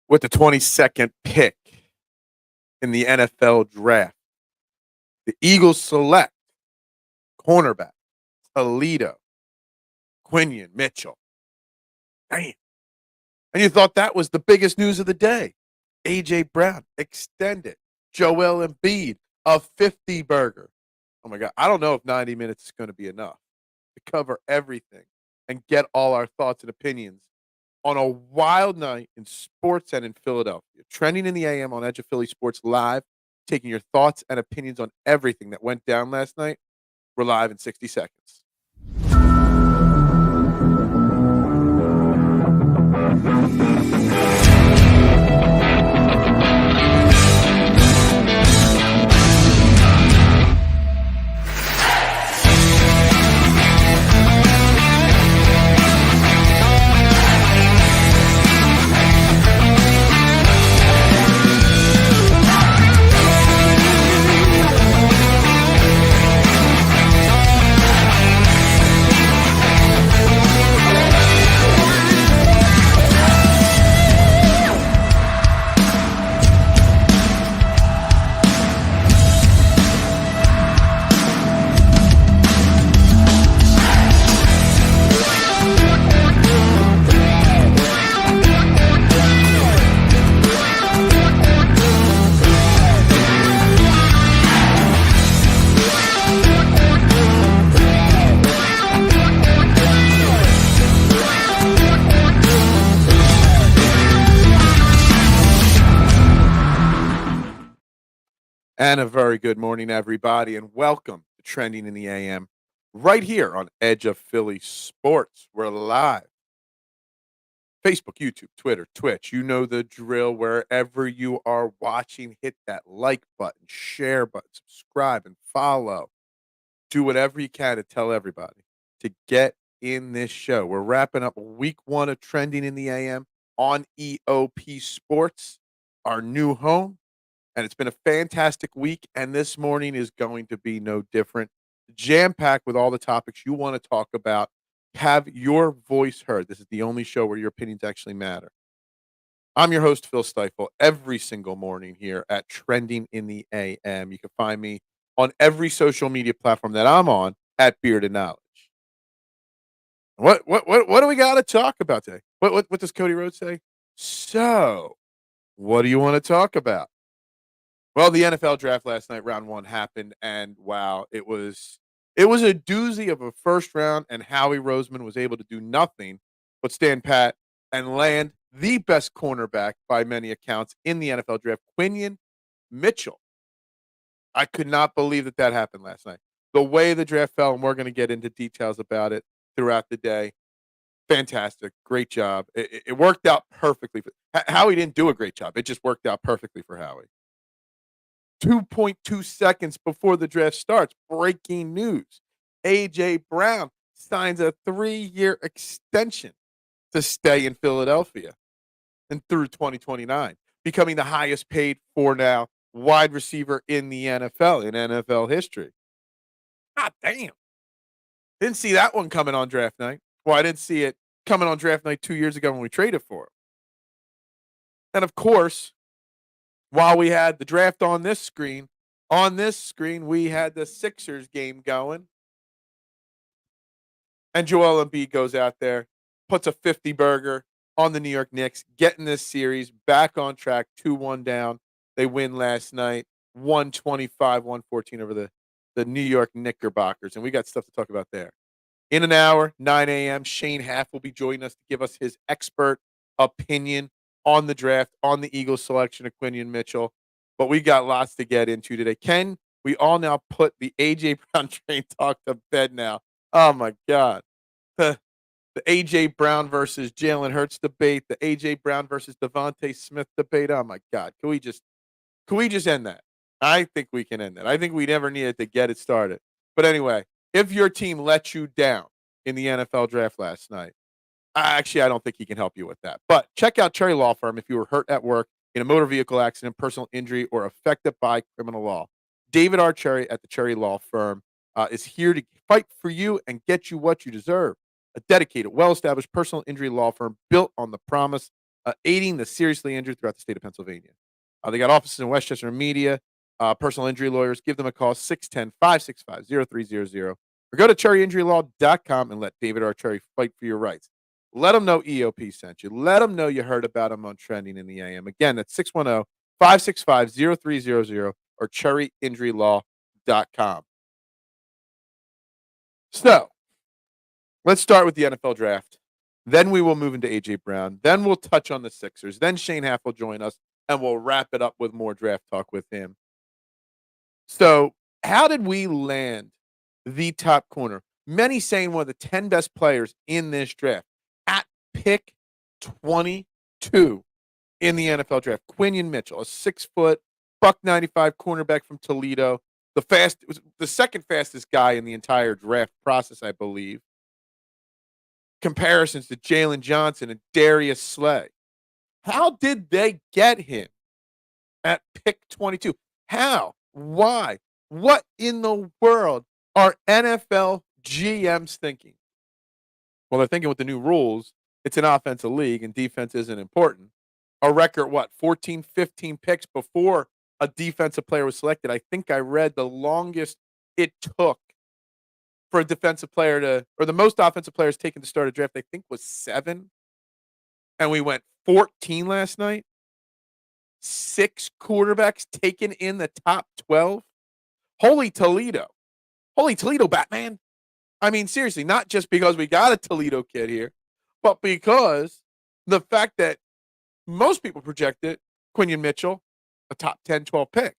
With the 22nd pick in the NFL draft, the Eagles select cornerback Toledo Quinyon Mitchell. Damn. And you thought that was the biggest news of the day. A.J. Brown extended. Joel Embiid, a 50 burger. Oh my God. I don't know if 90 minutes is going to be enough to cover everything and get all our thoughts and opinions on a wild night in sports and in Philadelphia. Trending in the AM on Edge of Philly Sports Live, taking your thoughts and opinions on everything that went down last night. We're live in 60 seconds. And a very good morning, everybody, and welcome to Trending in the AM right here on Edge of Philly Sports. We're live. Facebook, YouTube, Twitter, Twitch. You know the drill. Wherever you are watching, hit that like button, share button, subscribe, and follow. Do whatever you can to tell everybody to get in this show. We're wrapping up week one of Trending in the AM on EOP Sports, our new home. And it's been a fantastic week, and this morning is going to be no different. Jam-packed with all the topics you want to talk about. Have your voice heard. This is the only show where your opinions actually matter. I'm your host, Phil Stiefel, every single morning here at Trending in the AM. You can find me on every social media platform that I'm on at Bearded Knowledge. What do we got to talk about today? What does Cody Rhodes say? So, what do you want to talk about? Well, the NFL draft last night, round one happened, and wow, it was a doozy of a first round, and Howie Roseman was able to do nothing but stand pat and land the best cornerback by many accounts in the NFL draft, Quinyon Mitchell. I could not believe that happened last night. The way the draft fell, and we're going to get into details about it throughout the day. Fantastic. Great job. It worked out perfectly. Howie didn't do a great job. It just worked out perfectly for Howie. 2.2 seconds before the draft starts, breaking news. A.J. Brown signs a 3-year extension to stay in Philadelphia and through 2029, becoming the highest paid for now wide receiver in the NFL, in NFL history. God damn. Didn't see that one coming on draft night. Well, I didn't see it coming on draft night 2 years ago when we traded for him. And of course, while we had the draft on this screen, we had the Sixers game going. And Joel Embiid goes out there, puts a 50 burger on the New York Knicks, getting this series back on track, 2-1 down. They win last night, 125-114 over the New York Knickerbockers. And we got stuff to talk about there. In an hour, 9 a.m., Shane Haff will be joining us to give us his expert opinion on the draft, on the Eagles selection of Quinyon Mitchell. But we got lots to get into today. Can we all now put the A.J. Brown train talk to bed now? Oh, my God. The A.J. Brown versus Jalen Hurts debate, the A.J. Brown versus Devonta Smith debate. Oh, my God. Can we just end that? I think we can end that. I think we never needed to get it started. But anyway, if your team let you down in the NFL draft last night, actually, I don't think he can help you with that. But check out Cherry Law Firm if you were hurt at work, in a motor vehicle accident, personal injury, or affected by criminal law. David R. Cherry at the Cherry Law Firm is here to fight for you and get you what you deserve. A dedicated, well-established personal injury law firm built on the promise aiding the seriously injured throughout the state of Pennsylvania. They got offices in Westchester and Media, personal injury lawyers. Give them a call, 610-565-0300, or go to cherryinjurylaw.com and let David Archerry fight for your rights. Let them know EOP sent you. Let them know you heard about them on Trending in the AM. Again, that's 610-565-0300 or cherryinjurylaw.com. So, let's start with the NFL draft. Then we will move into A.J. Brown. Then we'll touch on the Sixers. Then Shane Haff will join us, and we'll wrap it up with more draft talk with him. So, how did we land the top corner? Many saying one of the 10 best players in this draft. At pick 22 in the NFL draft, Quinyon Mitchell, a 6-foot, $195 cornerback from Toledo. Was the second fastest guy in the entire draft process, I believe. Comparisons to Jalen Johnson and Darius Slay. How did they get him at pick 22? How? Why? What in the world are NFL GMs thinking? Well, they're thinking with the new rules, it's an offensive league and defense isn't important. A record, 14, 15 picks before a defensive player was selected. I think I read the longest it took for a defensive player or the most offensive players taken to start a draft, I think was 7. And we went 14 last night. 6 quarterbacks taken in the top 12. Holy Toledo. Holy Toledo, Batman. I mean, seriously, not just because we got a Toledo kid here, but because the fact that most people projected Quinyon Mitchell a top 10, 12 pick.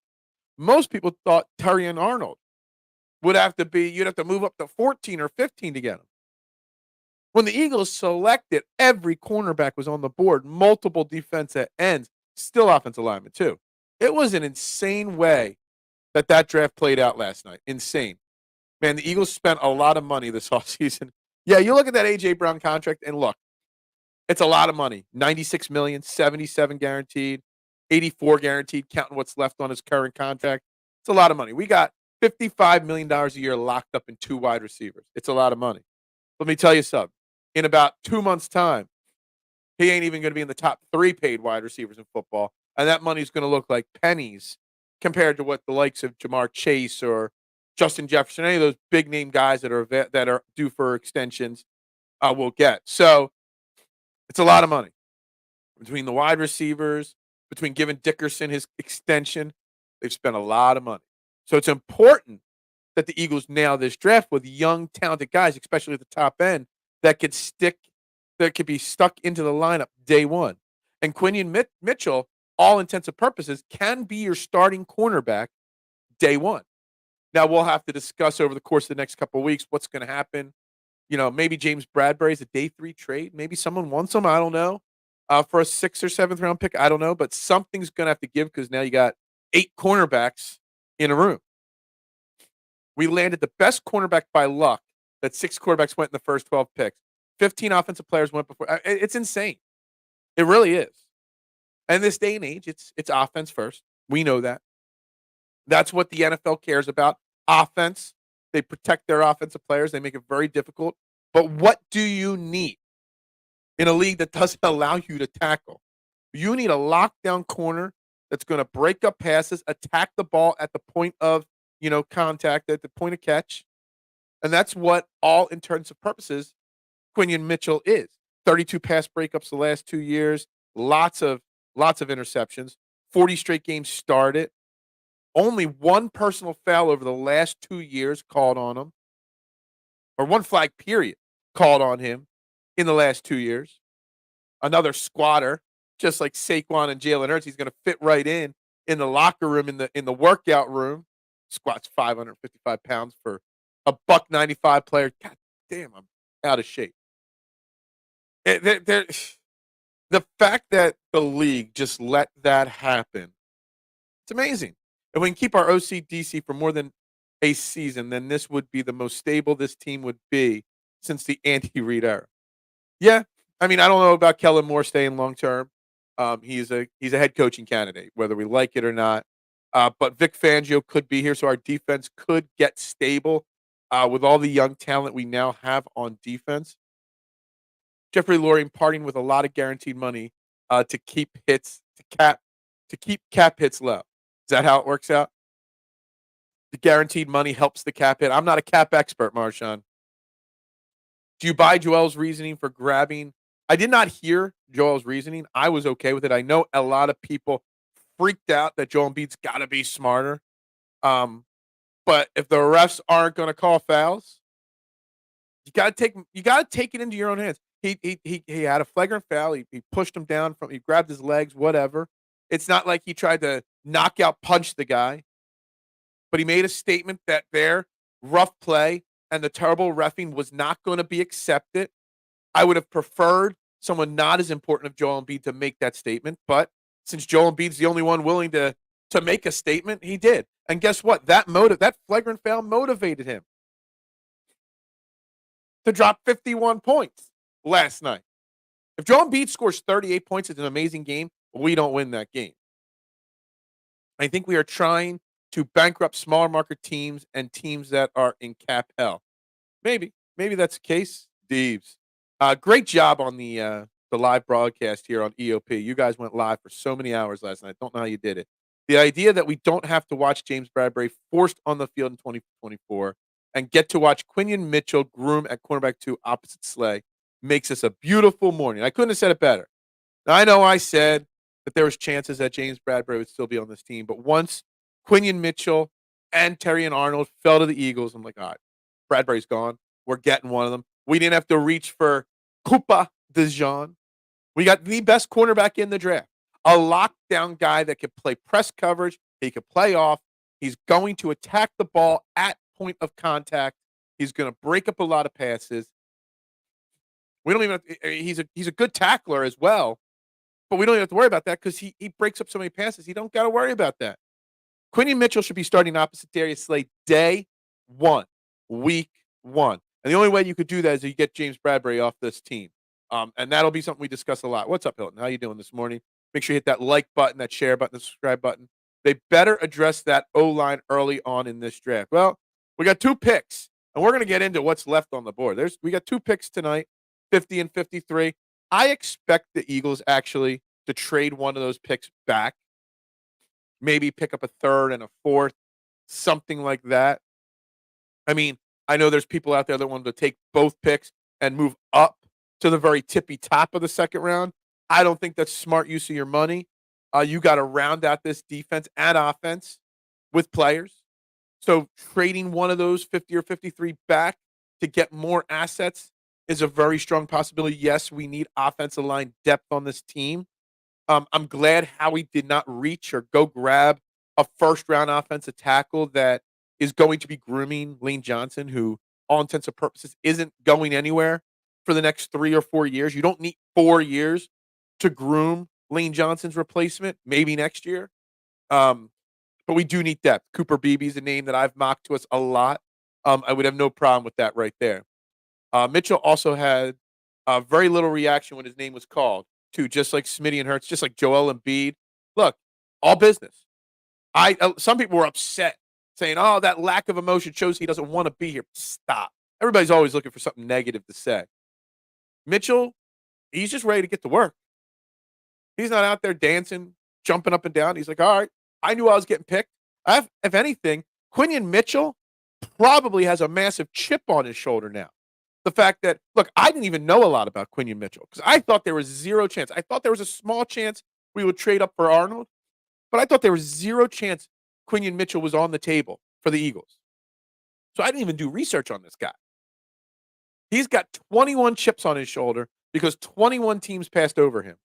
Most people thought Terrion Arnold you'd have to move up to 14 or 15 to get him. When the Eagles selected, every cornerback was on the board, multiple defensive ends, still offensive linemen too. It was an insane way that draft played out last night. Insane. Man, the Eagles spent a lot of money this offseason. Yeah, you look at that A.J. Brown contract and look, it's a lot of money. $96 million, $77 guaranteed, $84 guaranteed, counting what's left on his current contract. It's a lot of money. We got $55 million a year locked up in 2 wide receivers. It's a lot of money. Let me tell you something. In about 2 months' time, he ain't even going to be in the top 3 paid wide receivers in football, and that money's going to look like pennies compared to what the likes of Jamar Chase or Justin Jefferson, any of those big-name guys that are due for extensions will get. So it's a lot of money. Between the wide receivers, between giving Dickerson his extension, they've spent a lot of money. So it's important that the Eagles nail this draft with young, talented guys, especially at the top end, that could be stuck into the lineup day one. And Quinyon Mitchell, all intents and purposes, can be your starting cornerback day one. Now, we'll have to discuss over the course of the next couple of weeks what's going to happen. Maybe James Bradbury's a day 3 trade. Maybe someone wants him. I don't know. For a 6th or 7th round pick, I don't know. But something's going to have to give because now you got 8 cornerbacks in a room. We landed the best cornerback by luck that 6 quarterbacks went in the first 12 picks. 15 offensive players went before. It's insane. It really is. And this day and age, it's offense first. We know that. That's what the NFL cares about. Offense. They protect their offensive players. They make it very difficult. But what do you need in a league that doesn't allow you to tackle? You need a lockdown corner that's going to break up passes, attack the ball at the point of, contact, at the point of catch. And that's what, all intents and purposes, Quinyon Mitchell is. 32 pass breakups the last 2 years, lots of interceptions, 40 straight games started. Only 1 personal foul over the last 2 years called on him, or 1 flag period called on him in the last 2 years. Another squatter, just like Saquon and Jalen Hurts, he's going to fit right in the locker room, in the workout room. Squats 555 pounds for a $195 player. God damn, I'm out of shape. The fact that the league just let that happen, it's amazing. If we can keep our OCDC for more than a season, then this would be the most stable this team would be since the Andy Reid era. Yeah, I mean, I don't know about Kellen Moore staying long term. He's a head coaching candidate, whether we like it or not. But Vic Fangio could be here, so our defense could get stable with all the young talent we now have on defense. Jeffrey Lurie parting with a lot of guaranteed money to keep hits to keep cap hits low. Is that how it works out? The guaranteed money helps the cap hit. I'm not a cap expert, Marshawn. Do you buy Joel's reasoning for grabbing? I did not hear Joel's reasoning. I was okay with it. I know a lot of people freaked out that Joel Embiid's got to be smarter. But if the refs aren't going to call fouls, you got to take it into your own hands. He had a flagrant foul. He pushed him down he grabbed his legs, whatever. It's not like he tried to knockout punch the guy, but he made a statement that their rough play and the terrible reffing was not going to be accepted. I would have preferred someone not as important of Joel Embiid to make that statement, but since Joel Embiid's the only one willing to make a statement, he did. And guess what? That flagrant foul motivated him to drop 51 points last night. If Joel Embiid scores 38 points, it's an amazing game. We don't win that game. I think we are trying to bankrupt smaller market teams and teams that are in cap hell. Maybe that's the case. Deeves. Great job on the live broadcast here on EOP. You guys went live for so many hours last night. Don't know how you did it. The idea that we don't have to watch James Bradbury forced on the field in 2024 and get to watch Quinyon Mitchell groom at cornerback 2 opposite Slay makes us a beautiful morning. I couldn't have said it better. Now, I know I said that there was chances that James Bradbury would still be on this team, but once Quinyon Mitchell and Terrion Arnold fell to the Eagles, I'm like, all right, Bradbury's gone. We're getting one of them. We didn't have to reach for Koopa DeJean. We got the best cornerback in the draft. A lockdown guy that could play press coverage. He could play off. He's going to attack the ball at point of contact. He's going to break up a lot of passes. We don't even have to, he's a good tackler as well, but we don't even have to worry about that because he breaks up so many passes. He don't got to worry about that. Quinyon Mitchell should be starting opposite Darius Slay day 1, week 1. And the only way you could do that is you get James Bradbury off this team. And that'll be something we discuss a lot. What's up, Hilton? How you doing this morning? Make sure you hit that like button, that share button, the subscribe button. They better address that O-line early on in this draft. Well, we got 2 picks, and we're going to get into what's left on the board. We got 2 picks tonight, 50 and 53. I expect the Eagles actually to trade one of those picks back, maybe pick up a 3rd and a 4th, something like that. I mean, I know there's people out there that want to take both picks and move up to the very tippy top of the 2nd round. I don't think that's smart use of your money. You got to round out this defense and offense with players. So trading one of those 50 or 53 back to get more assets is a very strong possibility. Yes, we need offensive line depth on this team. I'm glad Howie did not reach or go grab a 1st-round offensive tackle that is going to be grooming Lane Johnson, who, all intents and purposes, isn't going anywhere for the next 3 or 4 years. You don't need 4 years to groom Lane Johnson's replacement, maybe next year. But we do need depth. Cooper Beebe is a name that I've mocked to us a lot. I would have no problem with that right there. Mitchell also had very little reaction when his name was called, too, just like Smitty and Hurts, just like Joel Embiid. Look, all business. Some people were upset, saying, oh, that lack of emotion shows he doesn't want to be here. Stop. Everybody's always looking for something negative to say. Mitchell, he's just ready to get to work. He's not out there dancing, jumping up and down. He's like, all right, I knew I was getting picked. If anything, Quinyon Mitchell probably has a massive chip on his shoulder now. The fact that, look, I didn't even know a lot about Quinyon Mitchell because I thought there was 0 chance. I thought there was a small chance we would trade up for Arnold, but I thought there was 0 chance Quinyon Mitchell was on the table for the Eagles. So I didn't even do research on this guy. He's got 21 chips on his shoulder because 21 teams passed over him.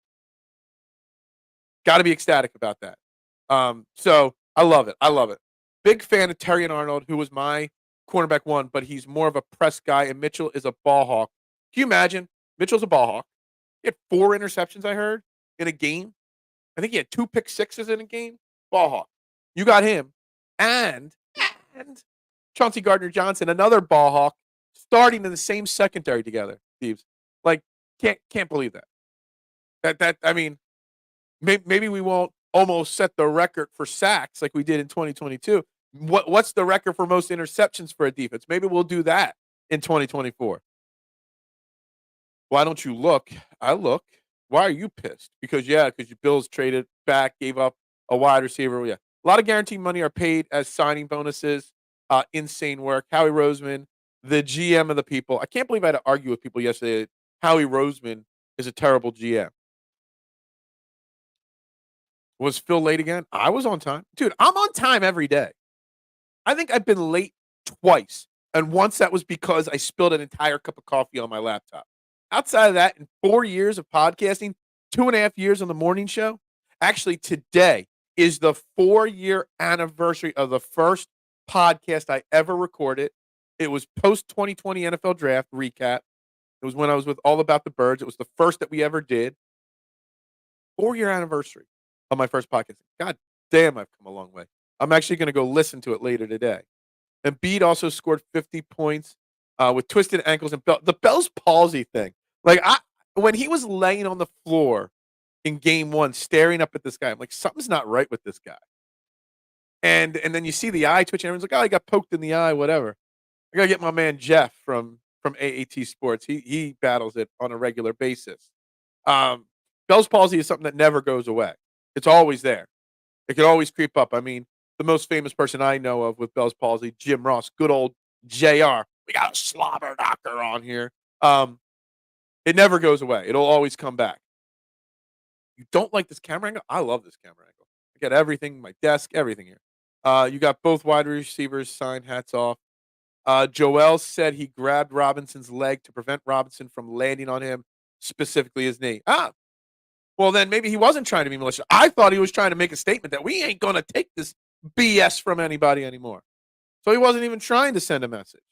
Got to be ecstatic about that. So I love it. I love it. Big fan of Terrion Arnold, who was my cornerback 1, but he's more of a press guy, and Mitchell is a ball hawk. Can you imagine? Mitchell's a ball hawk. He had 4 interceptions, I heard, in a game. I think he had 2 pick sixes in a game. Ball hawk. You got him. And Chauncey Gardner-Johnson, another ball hawk, starting in the same secondary together, Thieves. Like, can't believe that. I mean, maybe we won't almost set the record for sacks like we did in 2022. What's the record for most interceptions for a defense? Maybe we'll do that in 2024. Why don't you look? I look. Why are you pissed? Because your Bills traded back, gave up a wide receiver. Yeah, a lot of guaranteed money are paid as signing bonuses. Insane work. Howie Roseman, the GM of the people. I can't believe I had to argue with people yesterday. Howie Roseman is a terrible GM. Was Phil late again? I was on time. Dude, I'm on time every day. I think I've been late twice. And once that was because I spilled an entire cup of coffee on my laptop. Outside of that, in 4 years of podcasting, 2.5 years on the morning show, actually today is the 4-year anniversary of the first podcast I ever recorded. It was post 2020 NFL draft recap. It was when I was with All About the Birds. It was the first that we ever did. 4-year anniversary of my first podcast. God damn, I've come a long way. I'm actually going to go listen to it later today. Embiid also scored 50 points with twisted ankles and the Bell's palsy thing. Like when he was laying on the floor in game 1, staring up at this guy, I'm like, something's not right with this guy. And then you see the eye twitch, and everyone's like, oh, he got poked in the eye, whatever. I gotta get my man Jeff from AAT Sports. He battles it on a regular basis. Bell's palsy is something that never goes away. It's always there. It can always creep up. I mean, the most famous person I know of with Bell's palsy, Jim Ross, good old JR. We got a slobber knocker on here. It never goes away. It'll always come back. You don't like this camera angle? I love this camera angle. I got everything, my desk, everything here. You got both wide receivers signed, hats off. Joel said he grabbed Robinson's leg to prevent Robinson from landing on him, specifically his knee. Well, then maybe he wasn't trying to be malicious. I thought he was trying to make a statement that we ain't going to take this BS from anybody anymore. So he wasn't even trying to send a message.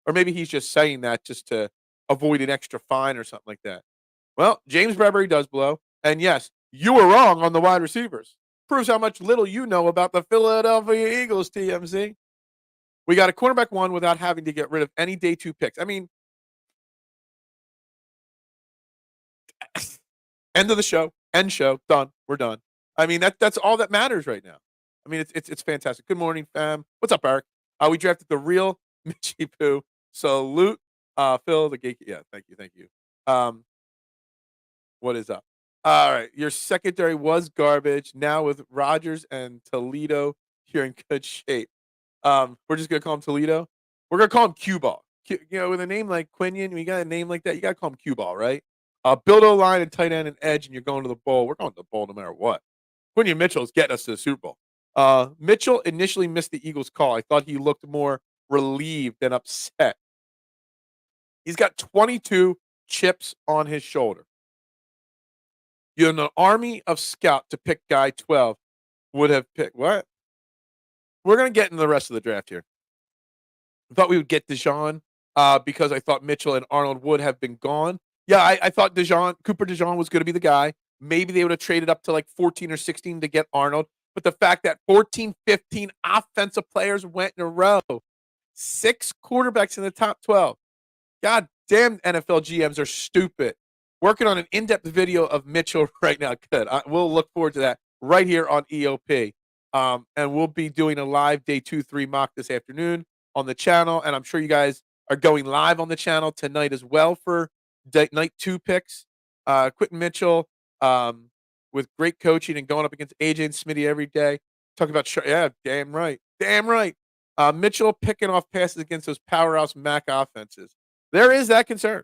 Or maybe he's just saying that just to avoid an extra fine or something like that. Well, James Bradbury does blow. And yes, you were wrong on the wide receivers. Proves how much little you know about the Philadelphia Eagles, TMZ. We got a cornerback 1 without having to get rid of any day 2 picks. I mean, end of the show. End show. Done. We're done. I mean, that's all that matters right now. I mean, it's fantastic. Good morning, fam. What's up, Eric? We drafted the real Mitchie Poo. Salute, Phil, the gate. Yeah, thank you. What is up? All right, your secondary was garbage. Now with Rodgers and Toledo, you're in good shape. We're just gonna call him Toledo. We're gonna call him Cue Ball. With a name like Quinyon, we got a name like that. You gotta call him Cue Ball, right? Build O-line and tight end and edge, and you're going to the bowl. We're going to the bowl no matter what. Quinyon Mitchell is getting us to the Super Bowl. Mitchell initially missed the Eagles' call. I thought he looked more relieved than upset. He's got 22 chips on his shoulder. You have an army of scout to pick guy 12 would have picked. What? We're going to get into the rest of the draft here. I thought we would get DeJean because I thought Mitchell and Arnold would have been gone. Yeah, I thought Cooper DeJean was going to be the guy. Maybe they would have traded up to like 14 or 16 to get Arnold. But the fact that 14, 15 offensive players went in a row, 6 quarterbacks in the top 12. God damn, NFL GMs are stupid. Working on an in-depth video of Mitchell right now. Good. We'll look forward to that right here on EOP. And we'll be doing a live day 2-3 mock this afternoon on the channel. And I'm sure you guys are going live on the channel tonight as well for night 2 picks. Quinyon Mitchell with great coaching and going up against AJ and Smitty every day. Talk about, damn right. Mitchell picking off passes against those powerhouse MAC offenses. There is that concern.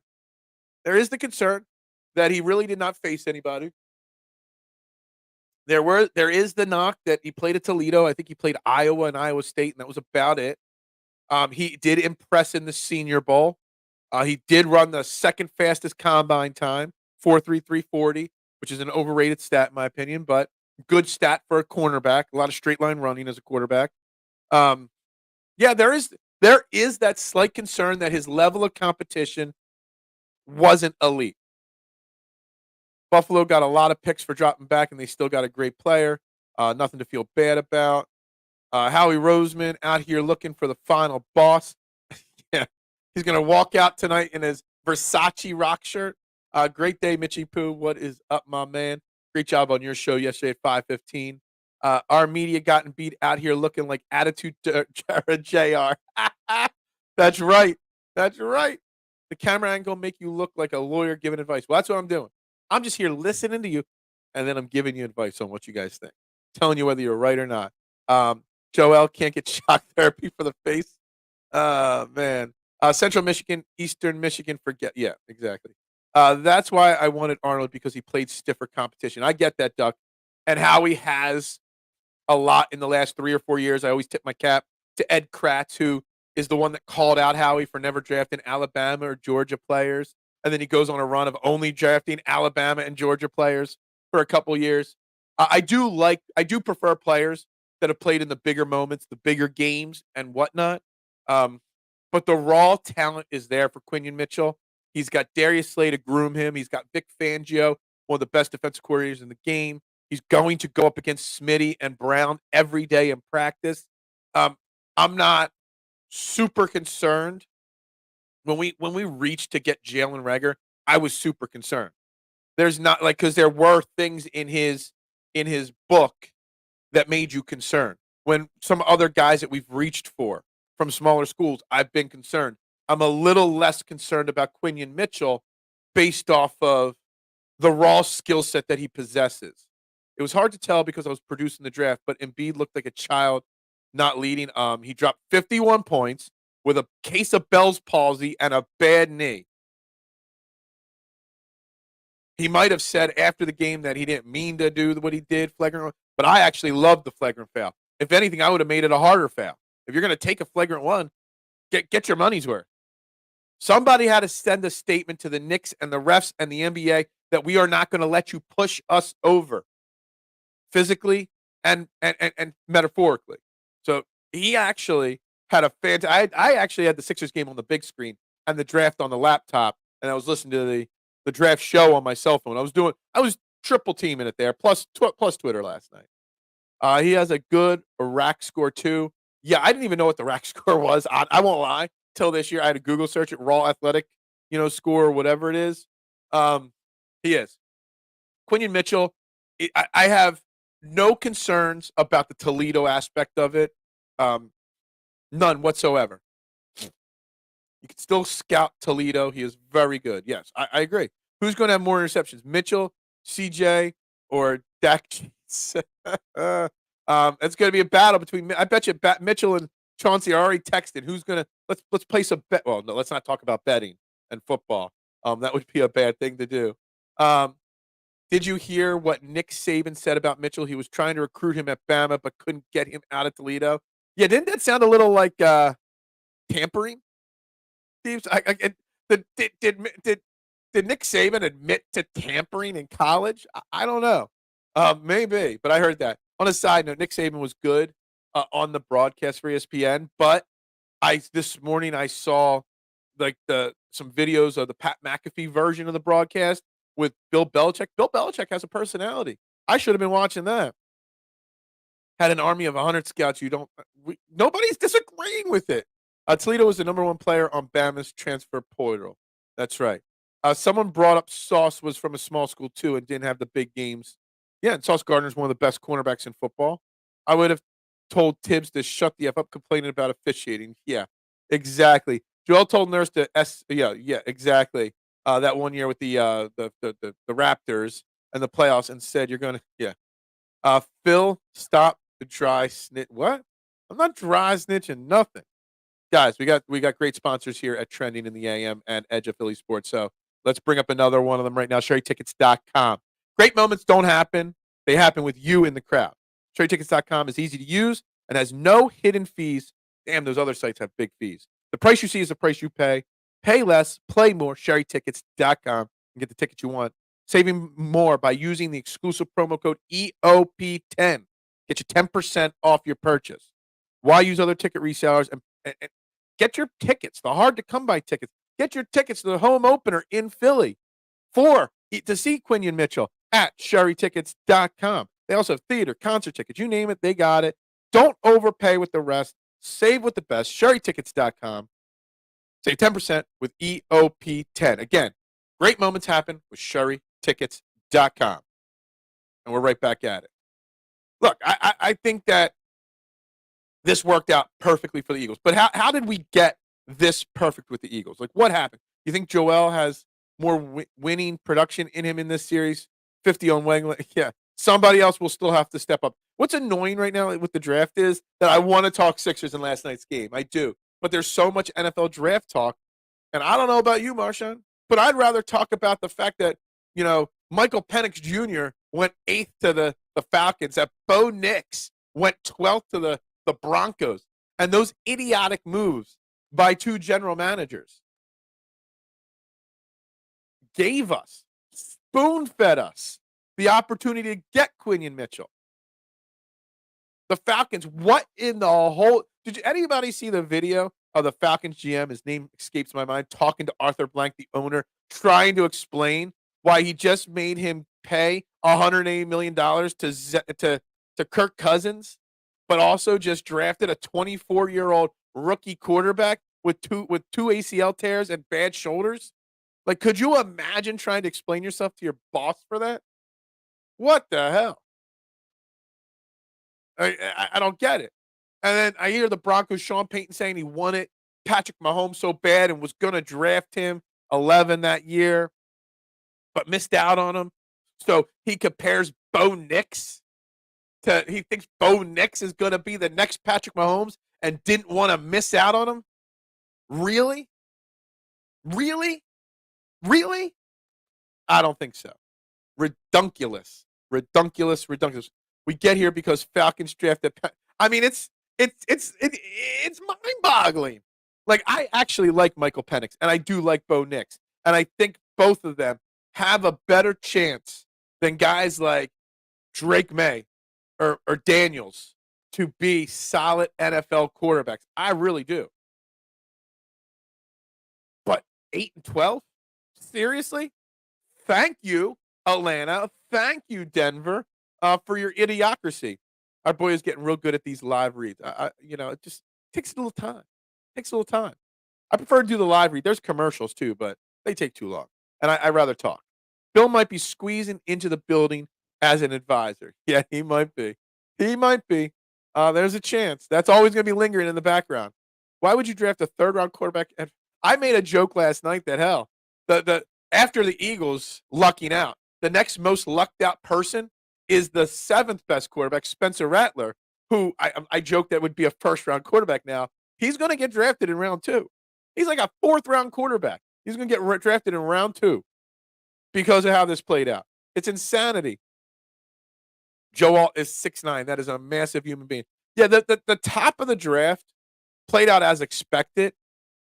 There is the concern that he really did not face anybody. There is the knock that he played at Toledo. I think he played Iowa and Iowa State, and that was about it. He did impress in the Senior Bowl. He did run the second fastest combine time, 4.3340, which is an overrated stat in my opinion, but good stat for a cornerback. A lot of straight line running as a quarterback. There is that slight concern that his level of competition wasn't elite. Buffalo got a lot of picks for dropping back, and they still got a great player. Nothing to feel bad about. Howie Roseman out here looking for the final boss. Yeah, he's going to walk out tonight in his Versace rock shirt. Great day, Mitchie Poo. What is up, my man? Great job on your show yesterday at 5:15. Our media got Embiid out here looking like Attitude JR. That's right. The camera angle make you look like a lawyer giving advice. Well, that's what I'm doing. I'm just here listening to you, and then I'm giving you advice on what you guys think, telling you whether you're right or not. Joel can't get shock therapy for the face. Man. Central Michigan, Eastern Michigan, forget. Yeah, exactly. That's why I wanted Arnold because he played stiffer competition. I get that, Duck. And Howie has a lot in the last 3 or 4 years. I always tip my cap to Ed Kratz, who is the one that called out Howie for never drafting Alabama or Georgia players. And then he goes on a run of only drafting Alabama and Georgia players for a couple years. I do prefer players that have played in the bigger moments, the bigger games, and whatnot. Um, but the raw talent is there for Quinyon Mitchell. He's got Darius Slay to groom him. He's got Vic Fangio, one of the best defensive coordinators in the game. He's going to go up against Smitty and Brown every day in practice. I'm not super concerned. When we reached to get Jalen Reagor, I was super concerned. There's not like because there were things in his book that made you concerned. When some other guys that we've reached for from smaller schools, I've been concerned. I'm a little less concerned about Quinyon Mitchell based off of the raw skill set that he possesses. It was hard to tell because I was producing the draft, but Embiid looked like a child not leading. He dropped 51 points with a case of Bell's palsy and a bad knee. He might have said after the game that he didn't mean to do what he did, flagrant, but I actually loved the flagrant foul. If anything, I would have made it a harder foul. If you're going to take a flagrant one, get your money's worth. Somebody had to send a statement to the Knicks and the refs and the NBA that we are not going to let you push us over physically and metaphorically. So he actually had a I actually had the Sixers game on the big screen and the draft on the laptop, and I was listening to the draft show on my cell phone. I was triple teaming it there, plus Twitter last night. He has a good rack score too. Yeah, I didn't even know what the rack score was. I won't lie. Till this year, I had to Google search it, raw athletic, score or whatever it is. He is. Quinyon Mitchell, I have no concerns about the Toledo aspect of it. None whatsoever. You can still scout Toledo. He is very good. Yes, I agree. Who's going to have more interceptions, Mitchell, CJ, or Dak Cheese? It's going to be a battle between. I bet you Mitchell and Chauncey are already texted. Who's going to let's place a bet? Well, no, let's not talk about betting and football. That would be a bad thing to do. Did you hear what Nick Saban said about Mitchell? He was trying to recruit him at Bama, but couldn't get him out of Toledo. Yeah, didn't that sound a little like tampering? Steve, did Nick Saban admit to tampering in college? I don't know. Maybe, but I heard that. On a side note, Nick Saban was good on the broadcast for ESPN, but this morning I saw like some videos of the Pat McAfee version of the broadcast with Bill Belichick. Bill Belichick has a personality. I should have been watching that. Had an army of 100 scouts. Nobody's disagreeing with it. Toledo was the number one player on Bama's transfer portal. That's right. Someone brought up Sauce was from a small school too and didn't have the big games. Yeah, and Sauce Gardner's one of the best cornerbacks in football. I would have told Tibbs to shut the F up complaining about officiating. Yeah, exactly. Joel told Nurse to yeah, exactly. That one year with the Raptors and the playoffs and said you're gonna Phil, stop the dry snitch. What? I'm not dry snitching nothing. Guys, we got great sponsors here at Trending in the AM and Edge of Philly Sports. So let's bring up another one of them right now. SherryTickets.com. Great moments don't happen. They happen with you in the crowd. SherryTickets.com is easy to use and has no hidden fees. Damn, those other sites have big fees. The price you see is the price you pay. Pay less, play more. SherryTickets.com and get the tickets you want. Saving more by using the exclusive promo code EOP10. Get you 10% off your purchase. Why use other ticket resellers and get your tickets, the hard to come by tickets. Get your tickets to the home opener in Philly to see Quinyon Mitchell at SherryTickets.com. They also have theater, concert tickets, you name it, they got it. Don't overpay with the rest. Save with the best. SherryTickets.com. Save 10% with EOP10. Again, great moments happen with SherryTickets.com. And we're right back at it. Look, I think that this worked out perfectly for the Eagles. But how did we get this perfect with the Eagles? Like, what happened? You think Joel has more winning production in him in this series. 50 on Wengler. Yeah, somebody else will still have to step up. What's annoying right now with the draft is that I want to talk Sixers in last night's game. I do. But there's so much NFL draft talk. And I don't know about you, Marshawn, but I'd rather talk about the fact that, Michael Penix Jr. went 8th to the Falcons, that Bo Nix went 12th to the Broncos, and those idiotic moves by two general managers gave us, spoon-fed us, the opportunity to get Quinyon Mitchell. The Falcons, what in the whole – did anybody see the video of the Falcons GM, his name escapes my mind, talking to Arthur Blank, the owner, trying to explain why he just made him pay $180 million to Kirk Cousins, but also just drafted a 24-year-old rookie quarterback with two ACL tears and bad shoulders? Like, could you imagine trying to explain yourself to your boss for that? What the hell? I don't get it. And then I hear the Broncos, Sean Payton saying he wanted Patrick Mahomes so bad and was going to draft him 11 that year, but missed out on him. So he compares Bo Nix he thinks Bo Nix is going to be the next Patrick Mahomes and didn't want to miss out on him. Really? Really? Really? I don't think so. Redunculous. We get here because Falcons drafted. I mean, it's mind-boggling. Like, I actually like Michael Penix, and I do like Bo Nix, and I think both of them have a better chance than guys like Drake May or Daniels to be solid NFL quarterbacks. I really do. But 8-12? Seriously? Thank you, Atlanta. Thank you, Denver, for your idiocracy. Our boy is getting real good at these live reads. It just takes a little time. I prefer to do the live read. There's commercials too, but they take too long. And I'd rather talk. Bill might be squeezing into the building as an advisor. Yeah, he might be. There's a chance. That's always going to be lingering in the background. Why would you draft a third-round quarterback? I made a joke last night that, hell, after the Eagles lucking out, the next most lucked out person is the 7th best quarterback, Spencer Rattler, who I joked that would be a first-round quarterback now. He's going to get drafted in round 2. He's like a 4th-round quarterback. He's going to get drafted in round 2 because of how this played out. It's insanity. Joe Alt is 6'9". That is a massive human being. Yeah, the top of the draft played out as expected.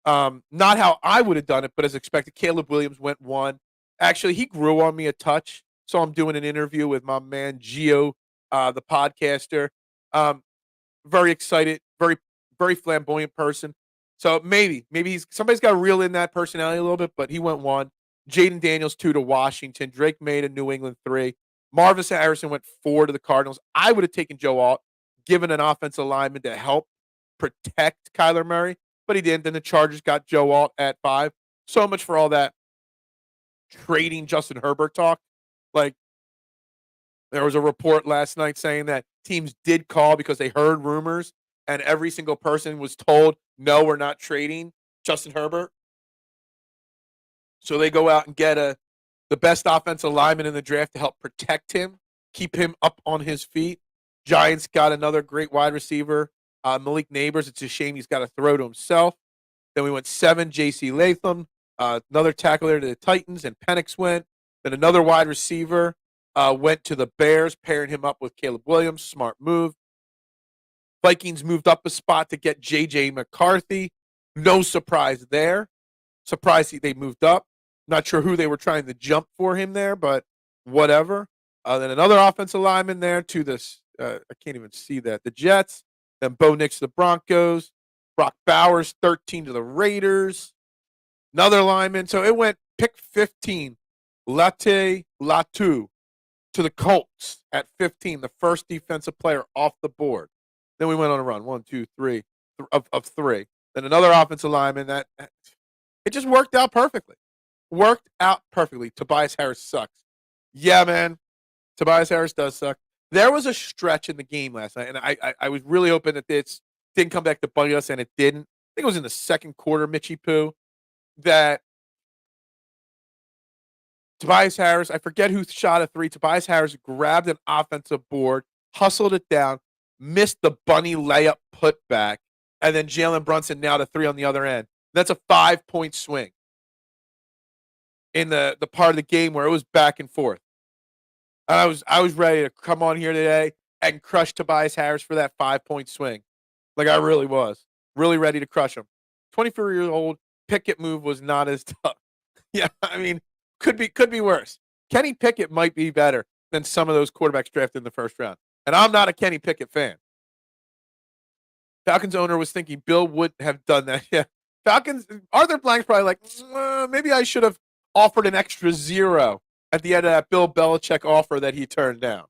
Not how I would have done it, but as expected. Caleb Williams went 1. Actually, he grew on me a touch. So I'm doing an interview with my man Gio, the podcaster. Very excited, very, very flamboyant person. So maybe somebody's got to reel in that personality a little bit, but he went 1. Jaden Daniels 2 to Washington. Drake May to New England 3. Marvis Harrison went 4 to the Cardinals. I would have taken Joe Alt, given an offensive lineman to help protect Kyler Murray, but he didn't. Then the Chargers got Joe Alt at 5. So much for all that trading Justin Herbert talk. Like, there was a report last night saying that teams did call because they heard rumors, and every single person was told, no, we're not trading Justin Herbert. So they go out and get the best offensive lineman in the draft to help protect him, keep him up on his feet. Giants got another great wide receiver, Malik Neighbors. It's a shame he's got to throw to himself. Then we went 7, J.C. Latham, another tackle there to the Titans, and Penix went. Then another wide receiver went to the Bears, pairing him up with Caleb Williams. Smart move. Vikings moved up a spot to get J.J. McCarthy. No surprise there. Surprised they moved up. Not sure who they were trying to jump for him there, but whatever. Then another offensive lineman there to this. I can't even see that. The Jets. Then Bo Nix to the Broncos. Brock Bowers, 13 to the Raiders. Another lineman. So it went pick 15. Latu to the Colts at 15, the first defensive player off the board. Then we went on a run. 1, 2, 3 of 3. Then another offensive lineman. That it just worked out perfectly. Tobias Harris sucks. Yeah, man. Tobias Harris does suck. There was a stretch in the game last night, and I was really hoping that this didn't come back to bite us, and it didn't. I think it was in the second quarter, Mitchie Poo, that Tobias Harris, I forget who shot a three. Tobias Harris grabbed an offensive board, hustled it down, missed the bunny layup putback, and then Jalen Brunson nailed a three on the other end. That's a 5-point swing in the part of the game where it was back and forth. I was ready to come on here today and crush Tobias Harris for that 5-point swing. Like I really was. Really ready to crush him. 24-year-old Pickett move was not as tough. Yeah, I mean, could be worse. Kenny Pickett might be better than some of those quarterbacks drafted in the first round. And I'm not a Kenny Pickett fan. Falcons owner was thinking Bill would have done that. Yeah. Falcons, Arthur Blank's probably like, maybe I should have offered an extra zero at the end of that Bill Belichick offer that he turned down.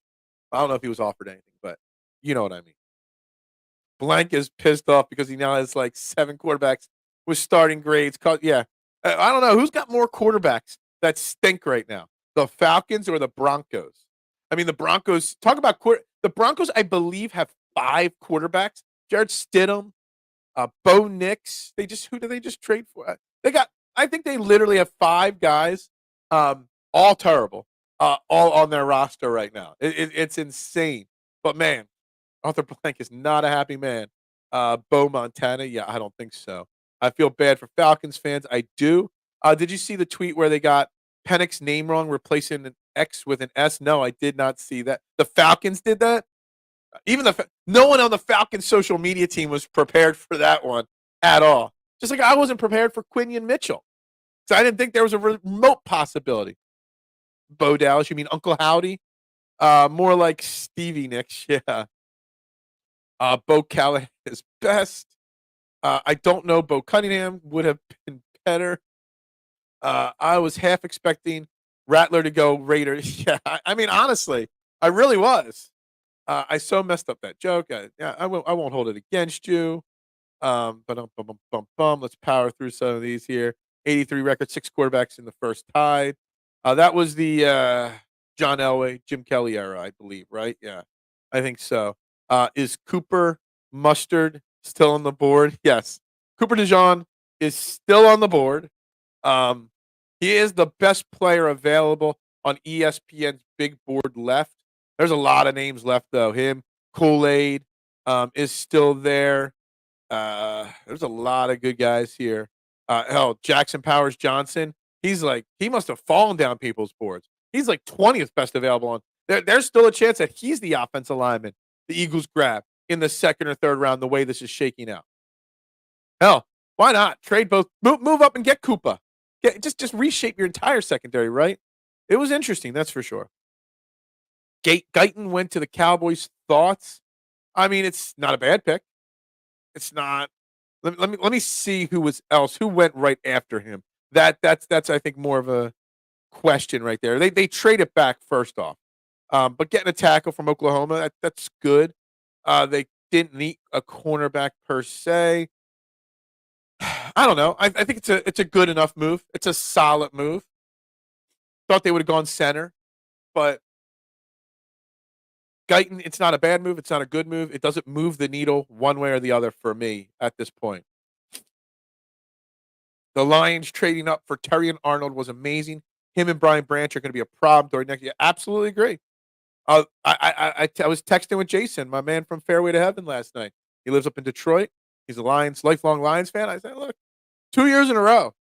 I don't know if he was offered anything, but you know what I mean. Blank is pissed off because he now has like 7 quarterbacks with starting grades. Yeah. I don't know. Who's got more quarterbacks that stink right now? The Falcons or the Broncos? I mean, the Broncos, talk about the Broncos, I believe, have 5 quarterbacks. Jared Stidham, Bo Nix. Who do they just trade for? I think they literally have 5 guys, all terrible, all on their roster right now. It's insane. But man, Arthur Blank is not a happy man. Bo Montana, yeah, I don't think so. I feel bad for Falcons fans. I do. Did you see the tweet where they got Penix's name wrong, replacing an X with an S? No, I did not see that. The Falcons did that? Even no one on the Falcons social media team was prepared for that one at all. Just like I wasn't prepared for Quinyon Mitchell. So I didn't think there was a remote possibility. Bo Dallas, you mean Uncle Howdy? More like Stevie Nicks, yeah. Bo Callahan is best. I don't know. Bo Cunningham would have been better. I was half expecting Rattler to go Raiders. Yeah, I mean, honestly, I really was. I so messed up that joke. I won't hold it against you. Let's power through some of these here. 83 record, 6 quarterbacks in the first tide. That was the John Elway, Jim Kelly era, I believe, right? Yeah, I think so. Is Cooper Mustard still on the board? Yes. Cooper DeJean is still on the board. He is the best player available on ESPN's big board left. There's a lot of names left, though. Him, Kool-Aid is still there. There's a lot of good guys here. Hell, Jackson Powers Johnson. He must have fallen down people's boards. He's like 20th best available on. There's still a chance that he's the offensive lineman the Eagles grab in the second or third round, the way this is shaking out. Hell, why not trade both? Move up and get Koopa. Just reshape your entire secondary, right? It was interesting, that's for sure. Guyton went to the Cowboys. Thoughts? I mean, it's not a bad pick. It's not. Let me see who went right after him. That's I think more of a question right there. They trade it back first off, but getting a tackle from Oklahoma, that's good. They didn't need a cornerback per se. I don't know. I think it's a good enough move. It's a solid move. Thought they would have gone center, but Guyton, it's not a bad move. It's not a good move. It doesn't move the needle one way or the other for me at this point. The Lions trading up for Terrion Arnold was amazing. Him and Brian Branch are going to be a problem during next year. Absolutely agree. I was texting with Jason, my man from Fairway to Heaven last night. He lives up in Detroit. He's a lifelong Lions fan. I said, look, 2 years in a row,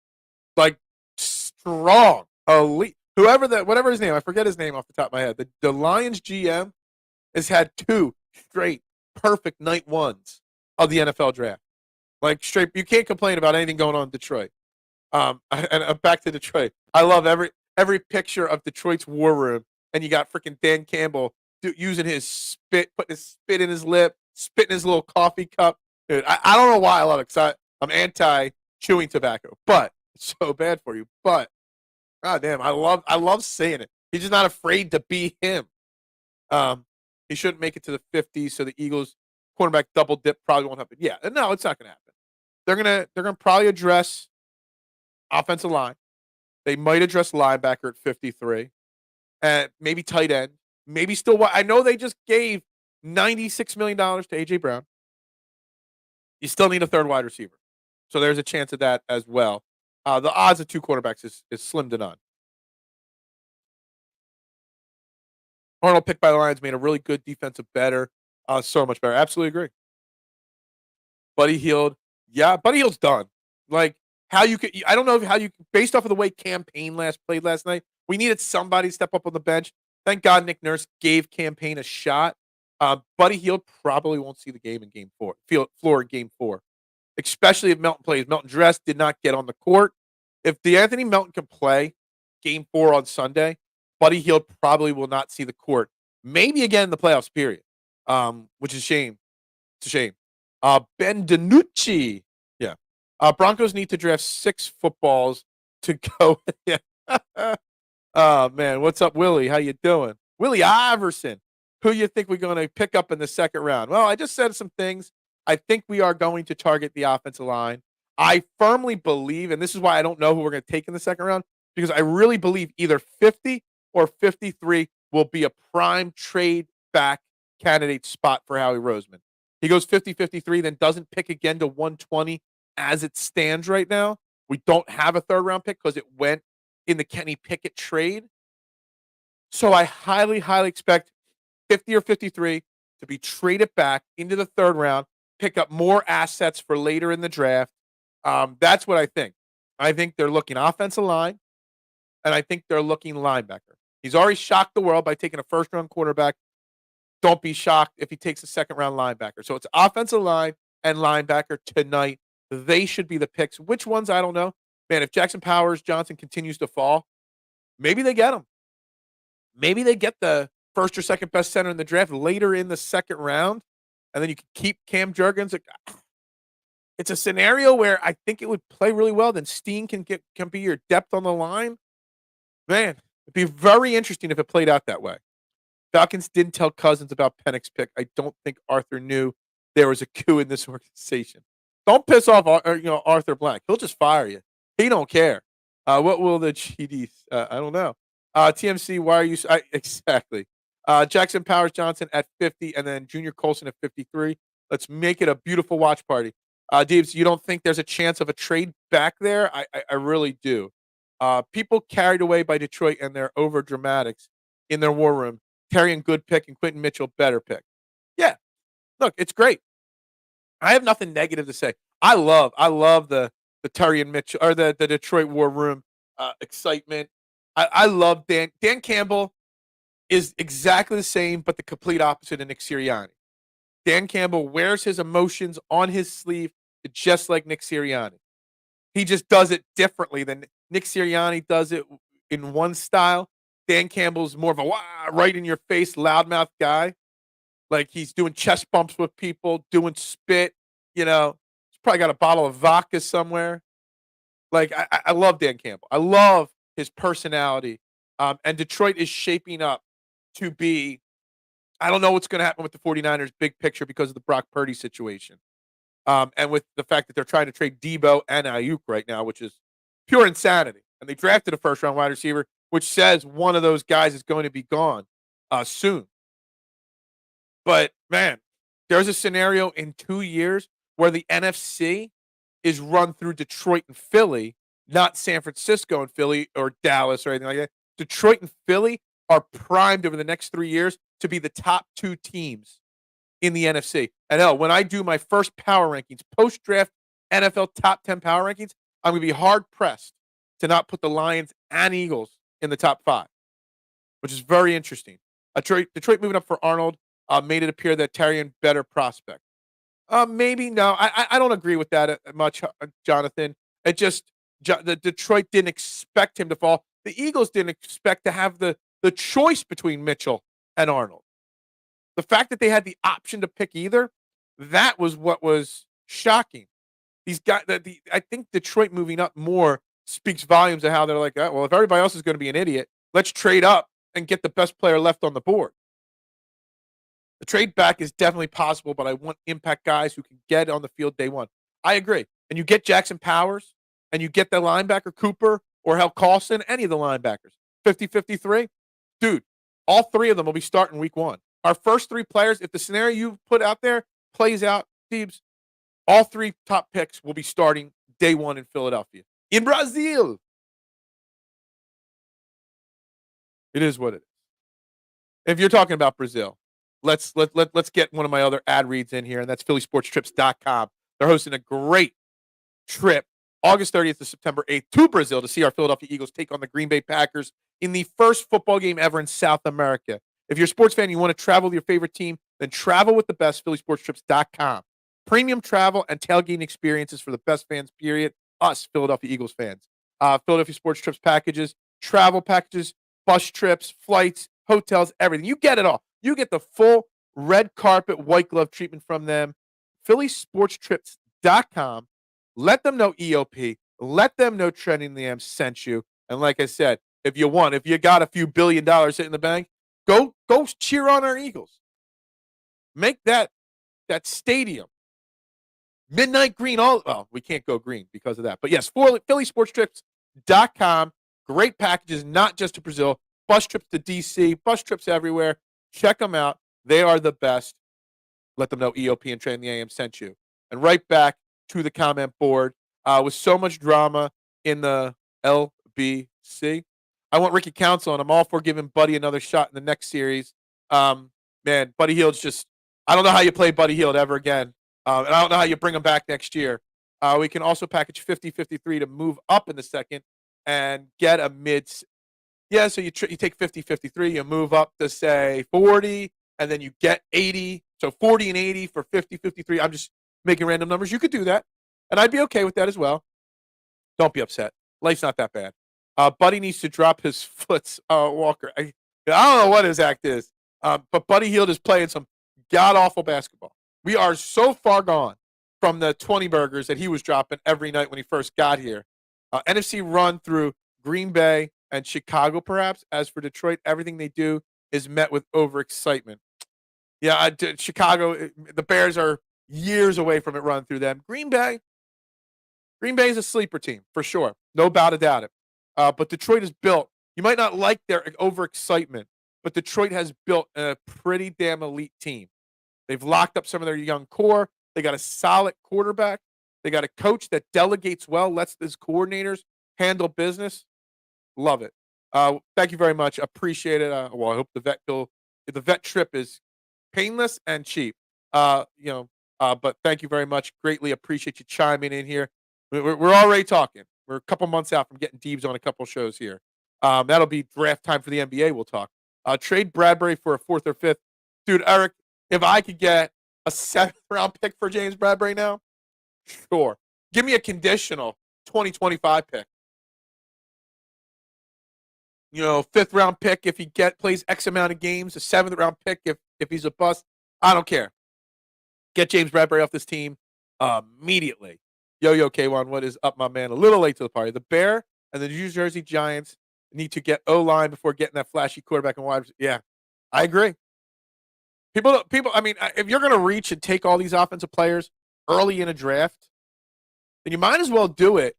like strong, elite. Whatever his name, I forget his name off the top of my head. The Lions GM has had 2 straight perfect night ones of the NFL draft. Like straight, you can't complain about anything going on in Detroit. Back to Detroit. I love every picture of Detroit's war room, and you got freaking Dan Campbell using his spit, putting his spit in his lip, spitting his little coffee cup. Dude, I don't know why I love it, because I'm anti chewing tobacco, but it's so bad for you. But god damn, I love saying it. He's just not afraid to be him. He shouldn't make it to the 50s, so the Eagles cornerback double dip probably won't happen. Yeah, no, it's not gonna happen. They're gonna probably address offensive line. They might address linebacker at 53, and maybe tight end. Maybe still. I know they just gave $96 million to AJ Brown. You still need a third wide receiver, so there's a chance of that as well. The odds of 2 quarterbacks is slim to none. Arnold picked by the Lions made a really good defensive better, so much better. Absolutely agree. Buddy Hield, yeah, Buddy Hield's done. Like how you could, I don't know how you based off of the way Campaign played last night. We needed somebody to step up on the bench. Thank God Nick Nurse gave Campaign a shot. Buddy Hield probably won't see the game in Game 4, floor in Game 4, especially if Melton plays. Melton Dress did not get on the court. If DeAnthony Melton can play Game 4 on Sunday, Buddy Hield probably will not see the court. Maybe again in the playoffs. Period. Which is a shame. It's a shame. Ben DiNucci. Yeah. Broncos need to draft 6 footballs to go. Yeah. Oh, man. What's up, Willie? How you doing? Willie Iverson. Who you think we're going to pick up in the second round? Well, I just said some things. I think we are going to target the offensive line. I firmly believe, and this is why I don't know who we're going to take in the second round, because I really believe either 50 or 53 will be a prime trade back candidate spot for Howie Roseman. He goes 50-53, then doesn't pick again to 120 as it stands right now. We don't have a third round pick because it went in the Kenny Pickett trade. So I highly, highly expect 50 or 53 to be traded back into the third round, pick up more assets for later in the draft. That's what I think. I think they're looking offensive line, and I think they're looking linebacker. He's already shocked the world by taking a first-round quarterback. Don't be shocked if he takes a second-round linebacker. So it's offensive line and linebacker tonight. They should be the picks. Which ones, I don't know. Man, if Jackson Powers Johnson continues to fall, maybe they get him. Maybe they get the first or second best center in the draft later in the second round, and then you can keep Cam Jurgens. It's a scenario where I think it would play really well. Then Steen can be your depth on the line. Man, it'd be very interesting if it played out that way. Falcons didn't tell Cousins about Penix's pick. I don't think Arthur knew there was a coup in this organization. Don't piss off, Arthur Blank. He'll just fire you. He don't care. What will the GDs? I don't know. TMC, why are you? Exactly. Jackson Powers Johnson at 50, and then Junior Colson at 53. Let's make it a beautiful watch party. Deebs, you don't think there's a chance of a trade back there? I really do. People carried away by Detroit and their over dramatics in their war room. Terrion, good pick, and Quinyon Mitchell, better pick. Yeah, look, it's great. I have nothing negative to say. I love the Terrion Mitchell or the Detroit war room excitement. I love Dan Campbell is exactly the same, but the complete opposite of Nick Sirianni. Dan Campbell wears his emotions on his sleeve just like Nick Sirianni. He just does it differently than Nick Sirianni does it in one style. Dan Campbell's more of a right in your face, loudmouth guy. Like he's doing chest bumps with people, doing spit. He's probably got a bottle of vodka somewhere. Like I love Dan Campbell. I love his personality. And Detroit is shaping up to be, I don't know what's going to happen with the 49ers big picture because of the Brock Purdy situation. And with the fact that they're trying to trade Debo and Ayuk right now, which is pure insanity. And they drafted a first-round wide receiver, which says one of those guys is going to be gone soon. But, man, there's a scenario in 2 years where the NFC is run through Detroit and Philly, not San Francisco and Philly or Dallas or anything like that. Detroit and Philly are primed over the next 3 years to be the top 2 teams in the NFC. And hell, when I do my first power rankings, post-draft NFL top 10 power rankings, I'm going to be hard-pressed to not put the Lions and Eagles in the top 5, which is very interesting. Detroit moving up for Arnold made it appear that Terrion better prospect. Maybe, no. I don't agree with that much, Jonathan. It just, the Detroit didn't expect him to fall. The Eagles didn't expect to have the choice between Mitchell and Arnold. The fact that they had the option to pick either, that was what was shocking. These guys, I think Detroit moving up more speaks volumes of how they're like, well, if everybody else is going to be an idiot, let's trade up and get the best player left on the board. The trade back is definitely possible, but I want impact guys who can get on the field day one. I agree. And you get Jackson Powers, and you get the linebacker Cooper or Hal Carlson, any of the linebackers. 50-53, dude, all 3 of them will be starting week 1. Our first 3 players, if the scenario you put out there plays out, Steves, all 3 top picks will be starting day 1 in Philadelphia. In Brazil. It is what it is. If you're talking about Brazil, let's get one of my other ad reads in here, and that's phillysportstrips.com. They're hosting a great trip August 30th to September 8th to Brazil to see our Philadelphia Eagles take on the Green Bay Packers in the first football game ever in South America. If you're a sports fan and you want to travel with your favorite team, then travel with the best, phillysportstrips.com. Premium travel and tailgating experiences for the best fans, period. Us, Philadelphia Eagles fans. Philadelphia Sports Trips packages, travel packages, bus trips, flights, hotels, everything. You get it all. You get the full red carpet, white glove treatment from them. phillysportstrips.com. Let them know EOP. Let them know Trending the AM sent you. And like I said, if you got a few $1 billion sitting in the bank, go cheer on our Eagles. Make that stadium midnight green. We can't go green because of that. But yes, phillysportstrips.com. Great packages, not just to Brazil. Bus trips to DC, bus trips everywhere. Check them out. They are the best. Let them know EOP and Trending the AM sent you. And right back to the comment board. With so much drama in the LBC, I want Ricky Council, and I'm all for giving Buddy another shot in the next series. Man, Buddy Hield's just, I don't know how you play Buddy Hield ever again. And I don't know how you bring him back next year. We can also package 50-53 to move up in the second and get a mid. Yeah, so you take 50-53, you move up to, say, 40, and then you get 80. So 40 and 80 for 50-53. I'm just making random numbers. You could do that, and I'd be okay with that as well. Don't be upset. Life's not that bad. Buddy needs to drop his foots, Walker. I don't know what his act is, but Buddy Hield is playing some god-awful basketball. We are so far gone from the 20 burgers that he was dropping every night when he first got here. NFC run through Green Bay and Chicago, perhaps. As for Detroit, everything they do is met with overexcitement. Yeah, Chicago, the Bears are years away from it run through them. Green Bay is a sleeper team, for sure. No doubt about it. But Detroit is built. You might not like their overexcitement, but Detroit has built a pretty damn elite team. They've locked up some of their young core. They got a solid quarterback. They got a coach that delegates well, lets his coordinators handle business. Love it. Thank you very much. Appreciate it. I hope the vet trip is painless and cheap. But thank you very much. Greatly appreciate you chiming in here. We're already talking. We're a couple months out from getting Deebs on a couple shows here. That'll be draft time for the NBA. We'll talk. Trade Bradbury for a 4th or 5th. Dude, Eric, if I could get a 7th-round pick for James Bradbury now, sure. Give me a conditional 2025 pick. 5th-round pick if he plays X amount of games. A 7th-round pick if he's a bust. I don't care. Get James Bradbury off this team immediately. Yo, K1, what is up, my man? A little late to the party. The Bear and the New Jersey Giants need to get O-line before getting that flashy quarterback and wide. Yeah, I agree. People. I mean, if you're going to reach and take all these offensive players early in a draft, then you might as well do it.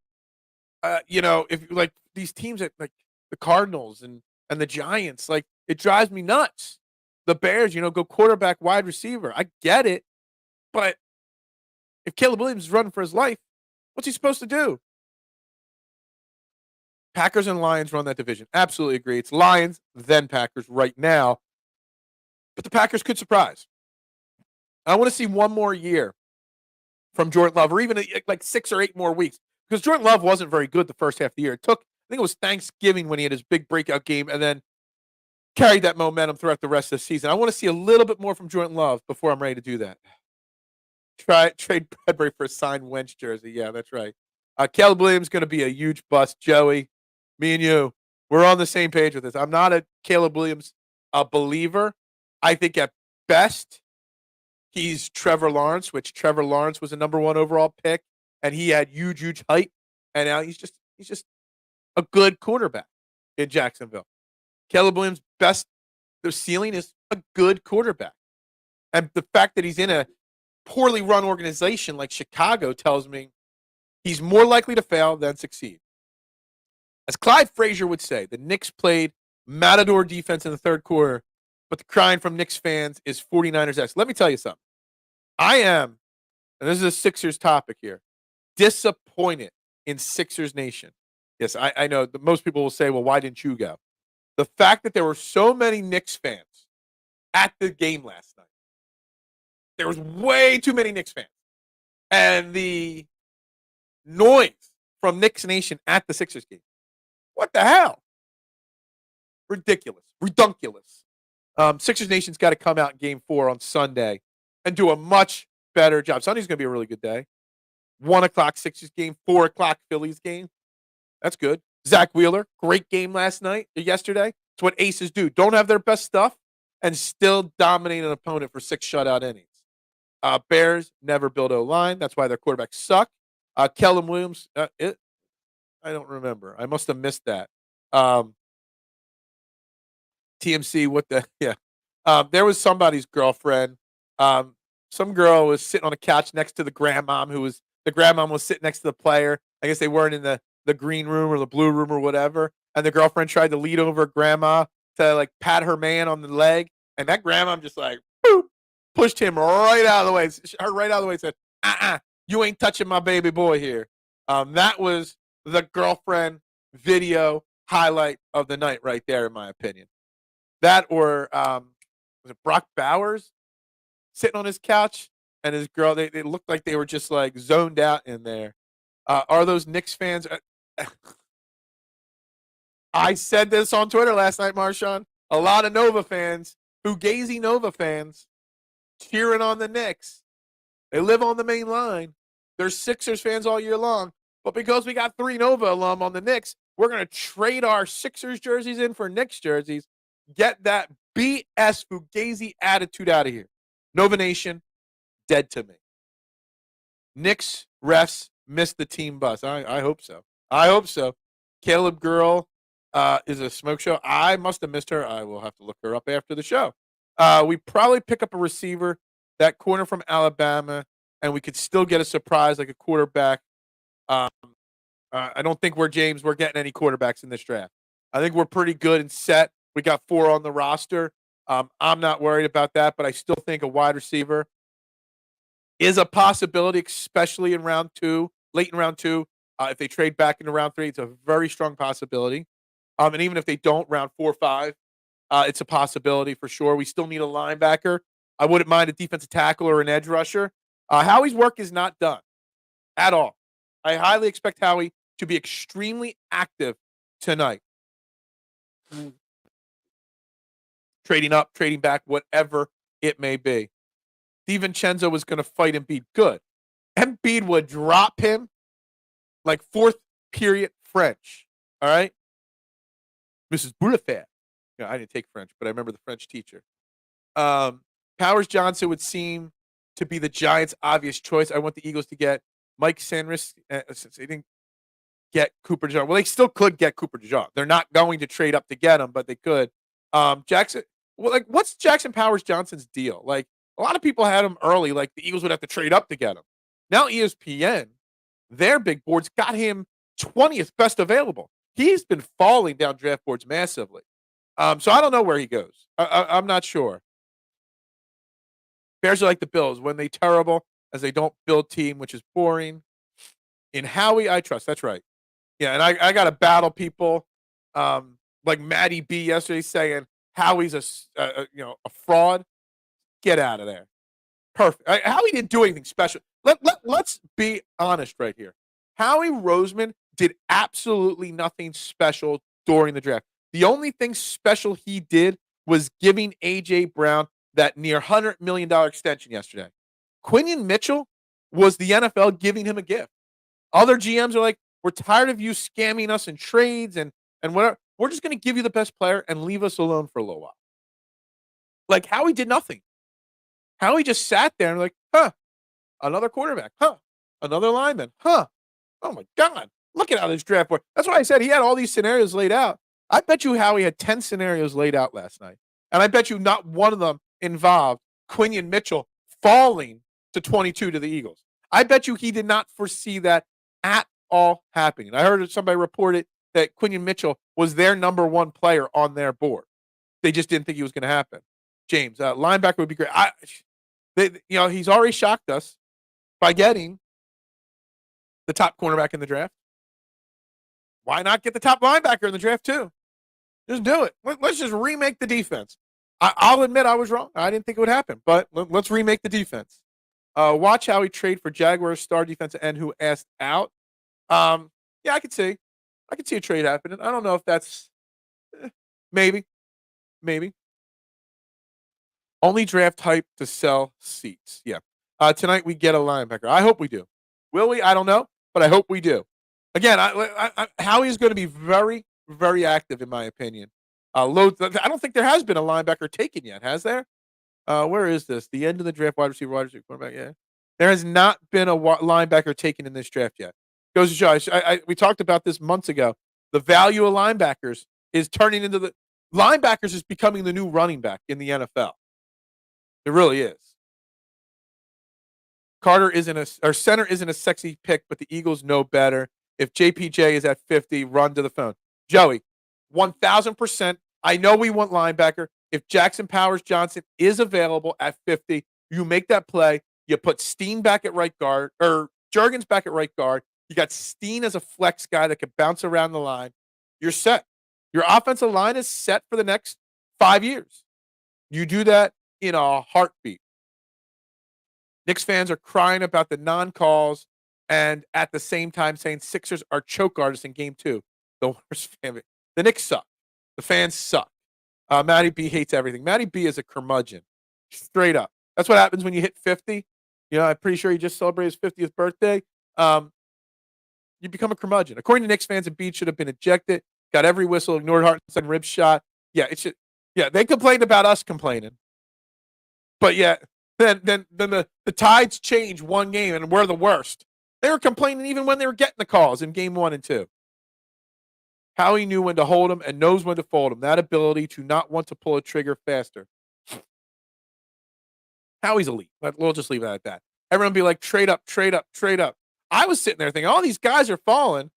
If like these teams that like the Cardinals and the Giants, like it drives me nuts. The Bears, go quarterback, wide receiver. I get it, but if Caleb Williams is running for his life, what's he supposed to do? Packers and Lions run that division. Absolutely agree. It's Lions, then Packers right now. But the Packers could surprise. I want to see one more year from Jordan Love, or even like 6 or 8 more weeks, because Jordan Love wasn't very good the first half of the year. I think it was Thanksgiving when he had his big breakout game and then carried that momentum throughout the rest of the season. I want to see a little bit more from Jordan Love before I'm ready to do that. Trade Bradbury for a signed Wentz jersey. Yeah, that's right. Caleb Williams going to be a huge bust. Joey, me and you, we're on the same page with this. I'm not a Caleb Williams believer. I think at best he's Trevor Lawrence, which Trevor Lawrence was a number 1 overall pick, and he had huge height, and now he's just a good quarterback in Jacksonville. Caleb Williams' the ceiling is a good quarterback, and the fact that he's in a poorly run organization like Chicago tells me he's more likely to fail than succeed. As Clyde Frazier would say, the Knicks played matador defense in the 3rd quarter, but the crying from Knicks fans is 49ers-esque. Let me tell you something. I am, and this is a Sixers topic here, disappointed in Sixers Nation. Yes, I know that most people will say, well, why didn't you go? The fact that there were so many Knicks fans at the game last night. There was way too many Knicks fans. And the noise from Knicks Nation at the Sixers game. What the hell? Ridiculous. Redunculous. Sixers Nation's got to come out in game 4 on Sunday and do a much better job. Sunday's going to be a really good day. 1 o'clock Sixers game, 4 o'clock Phillies game. That's good. Zach Wheeler, great game yesterday. It's what aces do. Don't have their best stuff and still dominate an opponent for 6 shutout innings. Bears never build O-line. That's why their quarterbacks suck. Kellen Williams, I don't remember. I must have missed that. TMC, there was somebody's girlfriend. Some girl was sitting on a couch next to the grandmom the grandmom was sitting next to the player. I guess they weren't in the green room or the blue room or whatever. And the girlfriend tried to lead over grandma to like pat her man on the leg. And that grandmom just like, boop, pushed him right out of the way. Right out of the way and said, you ain't touching my baby boy here. That was the girlfriend video highlight of the night right there, in my opinion. That or was it Brock Bowers sitting on his couch and his girl, they looked like they were just like zoned out in there. Are those Knicks fans? I said this on Twitter last night, Marshawn. A lot of Nova fans, Fugazi Nova fans, cheering on the Knicks. They live on the main line. They're Sixers fans all year long. But because we got 3 Nova alum on the Knicks, we're going to trade our Sixers jerseys in for Knicks jerseys. Get that BS Fugazi attitude out of here. Nova Nation, dead to me. Knicks refs missed the team bus. I hope so. I hope so. Caleb Girl is a smoke show. I must have missed her. I will have to look her up after the show. We probably pick up a receiver, that corner from Alabama, and we could still get a surprise like a quarterback. I don't think we're getting any quarterbacks in this draft. I think we're pretty good and set. We got 4 on the roster. I'm not worried about that, but I still think a wide receiver is a possibility, especially in round 2, late in round 2. If they trade back into round 3, it's a very strong possibility. And even if they don't, round 4 or 5, it's a possibility for sure. We still need a linebacker. I wouldn't mind a defensive tackle or an edge rusher. Howie's work is not done at all. I highly expect Howie to be extremely active tonight. Trading up, trading back, whatever it may be. DiVincenzo was going to fight Embiid. Good. Embiid would drop him like 4th period French. All right? Mrs. Boulafert. Yeah, I didn't take French, but I remember the French teacher. Powers Johnson would seem to be the Giants' obvious choice. I want the Eagles to get Mike Sanders since they didn't get Cooper DeJean. Well, they still could get Cooper DeJean. They're not going to trade up to get him, but they could. Jackson, what's Jackson Powers Johnson's deal? Like, a lot of people had him early, like the Eagles would have to trade up to get him. Now ESPN, their big boards, got him 20th best available. He's been falling down draft boards massively. So I don't know where he goes. I'm not sure. Bears are like the Bills. When they terrible, as they don't build team, which is boring. In Howie, I trust. That's right. Yeah, and I got to battle people like Maddie B yesterday saying Howie's a fraud. Get out of there. Perfect. Howie didn't do anything special. Let's be honest right here. Howie Roseman did absolutely nothing special during the draft. The only thing special he did was giving A.J. Brown that near $100 million extension yesterday. Quinyon Mitchell was the NFL giving him a gift. Other GMs are like, we're tired of you scamming us in trades and whatever. We're just going to give you the best player and leave us alone for a little while. Like, Howie did nothing. Howie just sat there and like, another quarterback, another lineman, oh my God, look at how this draft board. That's why I said he had all these scenarios laid out. I bet you Howie had 10 scenarios laid out last night. And I bet you not one of them involved Quinyon Mitchell falling to 22 to the Eagles. I bet you he did not foresee that at all happening. I heard somebody reported that Quinyon Mitchell was their number 1 player on their board. They just didn't think he was going to happen. James, linebacker would be great. He's already shocked us by getting the top cornerback in the draft. Why not get the top linebacker in the draft too? Just do it. Let's just remake the defense. I'll admit I was wrong. I didn't think it would happen, but let's remake the defense. Watch Howie trade for Jaguars star defensive end who asked out. Yeah, I could see. I could see a trade happening. I don't know if that's maybe, maybe. Only draft hype to sell seats. Yeah. Tonight we get a linebacker. I hope we do. Will we? I don't know, but I hope we do. Again, Howie is going to be very, very active in my opinion. I don't think there has been a linebacker taken yet, has there? Where is this? The end of the draft, wide receiver, quarterback. Yeah, there has not been a linebacker taken in this draft yet. Goes to show. We talked about this months ago. The value of linebackers is turning into the linebackers is becoming the new running back in the NFL. It really is. Center isn't a sexy pick, but the Eagles know better. If JPJ is at 50, run to the phone. Joey, 1,000%. I know we want linebacker. If Jackson Powers Johnson is available at 50, you make that play. You put Steen back at right guard, or Juergens back at right guard. You got Steen as a flex guy that can bounce around the line. You're set. Your offensive line is set for the next 5 years. You do that in a heartbeat. Knicks fans are crying about the non-calls and at the same time saying Sixers are choke artists in game 2. The worst fan. The Knicks suck. The fans suck. Matty B hates everything. Matty B is a curmudgeon. Straight up. That's what happens when you hit 50. You know, I'm pretty sure he just celebrated his 50th birthday. You become a curmudgeon. According to Knicks fans, Embiid should have been ejected. Got every whistle, ignored Hartenstein rib shot. Yeah, it should. Yeah, they complained about us complaining. But yeah, then the tides change one game and we're the worst. They were complaining even when they were getting the calls in game 1 and 2. Howie knew when to hold him and knows when to fold him. That ability to not want to pull a trigger faster. Howie's elite. But we'll just leave it at that. Everyone be like, trade up, trade up, trade up. I was sitting there thinking, all these guys are falling.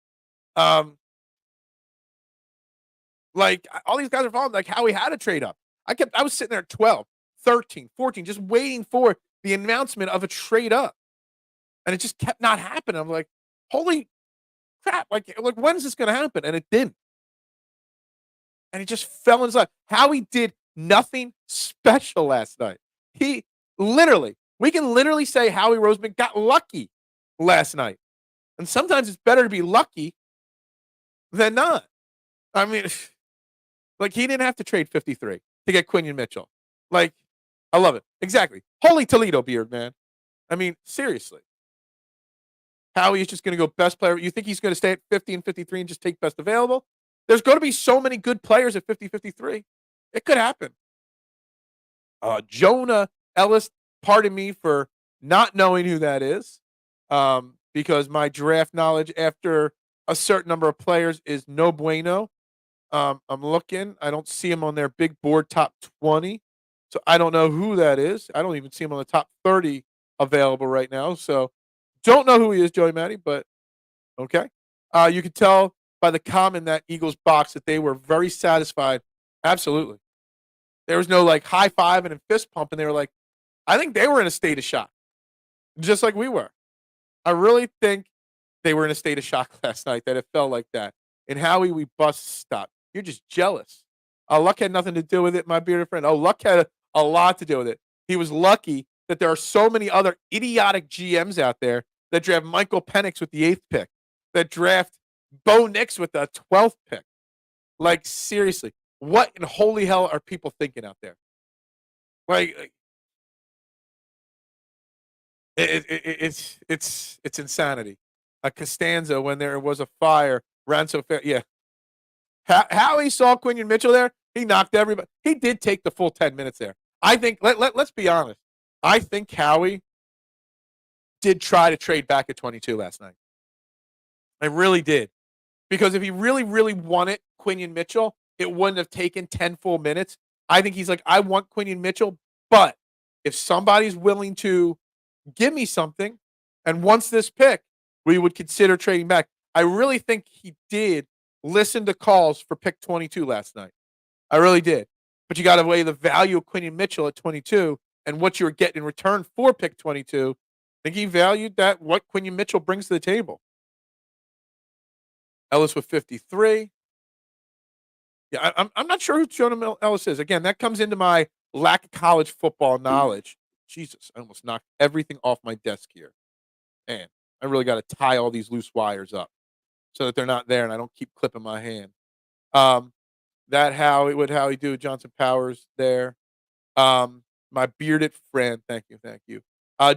Like, all these guys are falling. Like, Howie had to trade up. I was sitting there at 12, 13, 14, just waiting for the announcement of a trade up. And it just kept not happening. I'm like, holy crap. Like when is this going to happen? And it didn't. And he just fell in his lap. Howie did nothing special last night. We can literally say Howie Roseman got lucky last night. And sometimes it's better to be lucky than not. I mean, like he didn't have to trade 53 to get Quinyon Mitchell. Like, I love it. Exactly. Holy Toledo beard, man. I mean, seriously. Howie is just going to go best player. You think he's going to stay at 50 and 53 and just take best available? There's going to be so many good players at 50, 53. It could happen. Jonah Ellis, pardon me for not knowing who that is, because my draft knowledge after a certain number of players is no bueno. I'm looking. I don't see him on their big board top 20. So I don't know who that is. I don't even see him on the top 30 available right now. So don't know who he is, Joey Matty, but okay. You could tell by the comment in that Eagles box that they were very satisfied. Absolutely. There was no like high fiving and fist pumping. They were like, I think they were in a state of shock, just like we were. I really think they were in a state of shock last night that it felt like that. And Howie, we bust stop. You're just jealous. Luck had nothing to do with it, my bearded friend. Luck had a lot to do with it. He was lucky that there are so many other idiotic GMs out there that draft Michael Penix with the 8th pick, that draft Bo Nix with the 12th pick. Like, seriously, what in holy hell are people thinking out there? Like it's insanity. A Costanza, when there was a fire, ran so fast. Yeah. Howie saw Quinyon Mitchell there. He knocked everybody. He did take the full 10 minutes there. I think, let's be honest. I think Howie did try to trade back at 22 last night. I really did. Because if he really, really wanted Quinyon Mitchell, it wouldn't have taken 10 full minutes. I think he's like, I want Quinyon Mitchell, but if somebody's willing to give me something and wants this pick, we would consider trading back. I really think he did listen to calls for pick 22 last night. I really did. But you got to weigh the value of Quinyon Mitchell at 22 and what you were getting in return for pick 22. I think he valued that, what Quinyon Mitchell brings to the table. Ellis with 53. Yeah, I'm not sure who Jonah Ellis is. Again, that comes into my lack of college football knowledge. Jesus, I almost knocked everything off my desk here. Man, I really got to tie all these loose wires up so that they're not there and I don't keep clipping my hand. Um, that Howie, what Howie do? Johnson Powers there. My bearded friend. Thank you, thank you.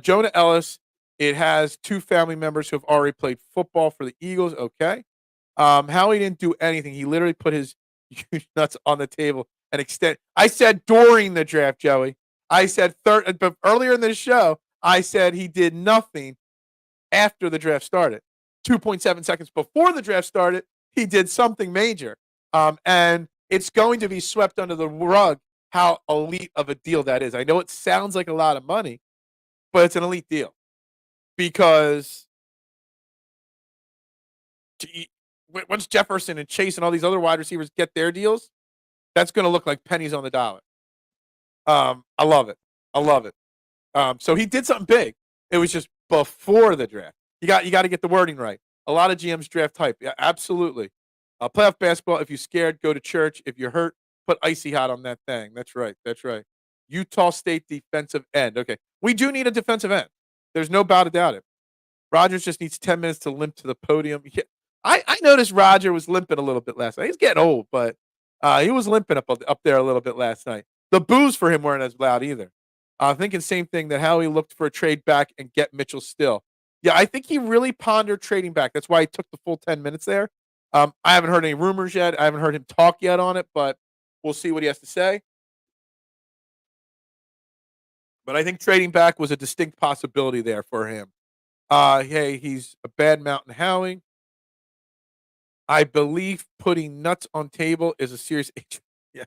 Jonah Ellis. It has two family members who have already played football for the Eagles. Okay. Howie didn't do anything. He literally put his huge nuts on the table and extend. I said during the draft, Joey. I said but earlier in the show, I said he did nothing after the draft started. 2.7 seconds before the draft started, he did something major. And it's going to be swept under the rug how elite of a deal that is. I know it sounds like a lot of money, but it's an elite deal because once Jefferson and Chase and all these other wide receivers get their deals, that's going to look like pennies on the dollar. I love it. I love it. So he did something big. It was just before the draft. You got to get the wording right. A lot of GMs draft type. Yeah, absolutely. Playoff basketball. If you're scared, go to church. If you're hurt, put icy hot on that thing. That's right. That's right. Utah State defensive end. Okay, we do need a defensive end. There's no doubt about it. Rodgers just needs 10 minutes to limp to the podium. Yeah, I noticed Roger was limping a little bit last night. He's getting old, but he was limping up there a little bit last night. The boos for him weren't as loud either. Thinking same thing that Howie looked for a trade back and get Mitchell still. Yeah, I think he really pondered trading back. That's why he took the full 10 minutes there. I haven't heard any rumors yet. I haven't heard him talk yet on it, but we'll see what he has to say. But I think trading back was a distinct possibility there for him. Hey, he's a bad Mountain Howie. I believe putting nuts on table is a serious yeah.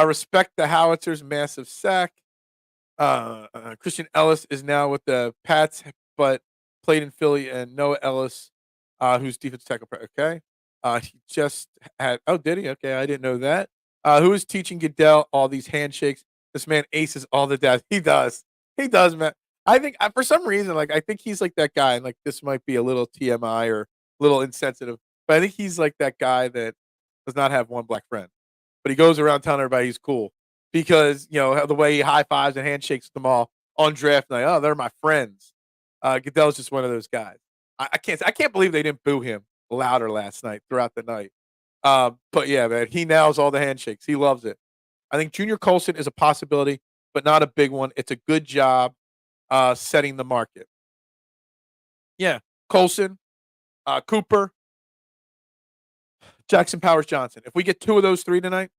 Respect the Howitzers' massive sack. Christian Ellis is now with the Pats, but played in Philly, and Noah Ellis, who's defensive tackle. Okay. He just had. Oh, did he? Okay, I didn't know that. Who is teaching Goodell all these handshakes? This man aces all the dads. He does. He does, man. I think for some reason, like I think he's like that guy, and like this might be a little TMI or a little insensitive, but I think he's like that guy that does not have one black friend, but he goes around telling everybody he's cool because the way he high fives and handshakes them all on draft night. Oh, they're my friends. Goodell's just one of those guys. I can't believe they didn't boo him louder last night throughout the night. But yeah, man, he nails all the handshakes. He loves it. I think Junior Colson is a possibility, but not a big one. It's a good job setting the market. Yeah, Colson, Cooper, Jackson Powers Johnson. If we get two of those three tonight,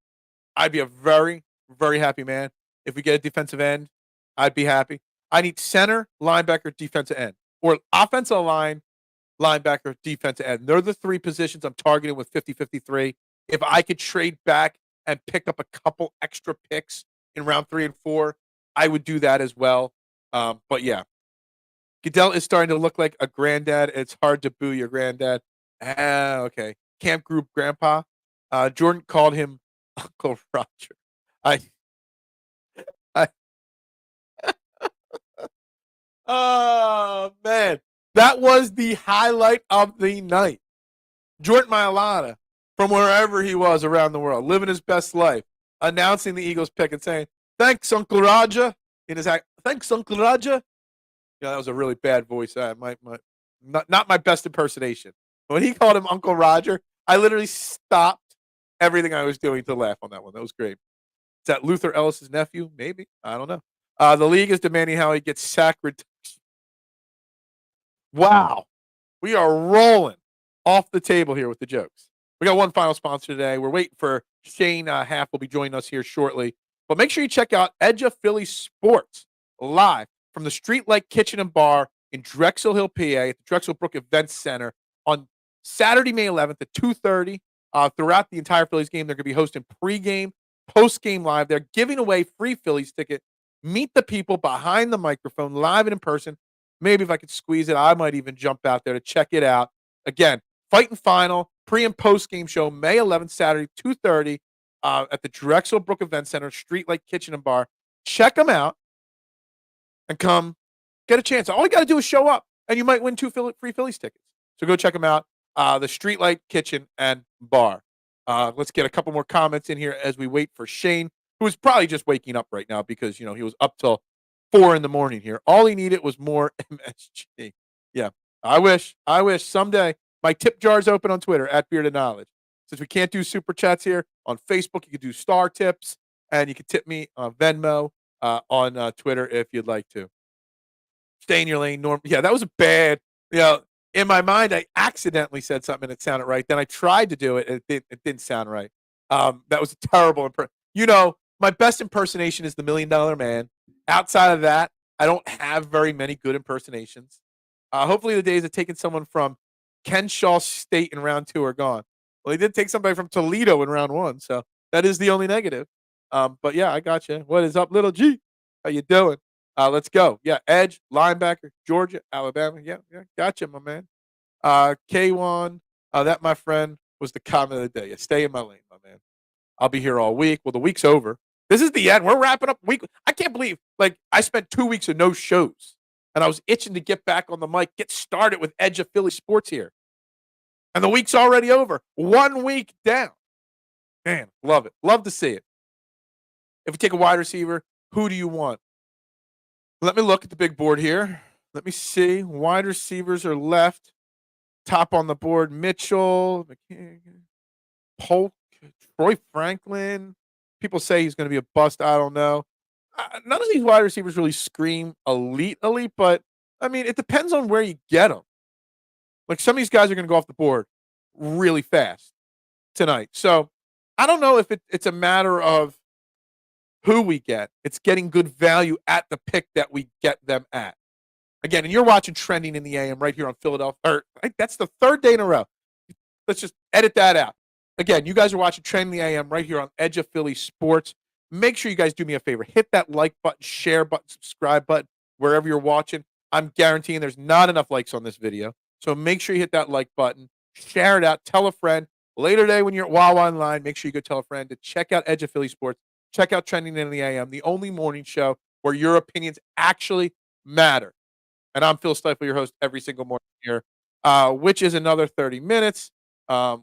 I'd be a very, very happy man. If we get a defensive end, I'd be happy. I need center, linebacker, defensive end, or offensive line, linebacker, defensive end. They're the three positions I'm targeting with 50-53. If I could trade back and pick up a couple extra picks in round 3 and 4, I would do that as well. But yeah, Goodell is starting to look like a granddad. It's hard to boo your granddad. Okay. Camp Group Grandpa. Jordan called him Uncle Roger. I, I, oh man, that was the highlight of the night. Jordan Mailata, from wherever he was around the world, living his best life, announcing the Eagles pick and saying, "Thanks, Uncle Roger." In his act, "Thanks, Uncle Roger." Yeah, that was a really bad voice. Not my best impersonation. When he called him Uncle Roger, I literally stopped everything I was doing to laugh on that one. That was great. Is that Luther Ellis's nephew? Maybe. I don't know. The league is demanding how he gets sack reduction. Wow. We are rolling off the table here with the jokes. We got one final sponsor today. We're waiting for Shane Haff will be joining us here shortly. But make sure you check out Edge of Philly Sports live from the Streetlight Kitchen and Bar in Drexel Hill, PA at the Drexel Brook Events Center on Saturday, May 11th at 2:30. Throughout the entire Phillies game, they're going to be hosting pregame, postgame live. They're giving away free Phillies ticket. Meet the people behind the microphone, live and in person. Maybe if I could squeeze it, I might even jump out there to check it out. Again, Fight and Final, pre- and post-game show, May 11th, Saturday, 2:30 at the Drexel Brook Event Center, Streetlight Kitchen and Bar. Check them out and come get a chance. All you got to do is show up, and you might win 2 free Phillies tickets. So go check them out, the Streetlight Kitchen and Bar. Let's get a couple more comments in here as we wait for Shane, who is probably just waking up right now because, he was up till 4 in the morning here. All he needed was more MSG. Yeah. I wish someday my tip jar's open on Twitter at Bearded Knowledge. Since we can't do super chats here on Facebook, you can do star tips and you can tip me on Venmo on Twitter if you'd like to. Stay in your lane, Norm. Yeah, that was a bad, in my mind, I accidentally said something and it sounded right. Then I tried to do it and it didn't sound right. That was a terrible impression. My best impersonation is the $1 Million Man. Outside of that, I don't have very many good impersonations. Hopefully the days of taking someone from Kenshaw State in round 2 are gone. Well, he did take somebody from Toledo in round 1, so that is the only negative. But yeah, I got you. What is up, little G? How you doing? Let's go. Yeah, edge, linebacker, Georgia, Alabama. Yeah, gotcha, my man. K1, that, my friend, was the comment of the day. Yeah, stay in my lane, my man. I'll be here all week. Well, the week's over. This is the end. We're wrapping up week. I can't believe, I spent 2 weeks of no shows, and I was itching to get back on the mic, get started with Edge of Philly Sports here. And the week's already over. 1 week down. Man, love it. Love to see it. If we take a wide receiver, who do you want? Let me look at the big board here. Let me see. Wide receivers are left. Top on the board, Mitchell, Polk, Troy Franklin. People say he's going to be a bust. I don't know. None of these wide receivers really scream elite, but, it depends on where you get them. Some of these guys are going to go off the board really fast tonight. So I don't know if it's a matter of who we get. It's getting good value at the pick that we get them at. Again, and you're watching Trending in the AM right here on Philadelphia. That's the third day in a row. Let's just edit that out. Again, you guys are watching Trending in the AM right here on Edge of Philly Sports. Make sure you guys do me a favor. Hit that like button, share button, subscribe button, wherever you're watching. I'm guaranteeing there's not enough likes on this video. So make sure you hit that like button, share it out, tell a friend. Later today when you're at Wawa online, make sure you go tell a friend to check out Edge of Philly Sports. Check out Trending in the AM, the only morning show where your opinions actually matter. And I'm Phil Stiefel, your host every single morning here, which is another 30 minutes.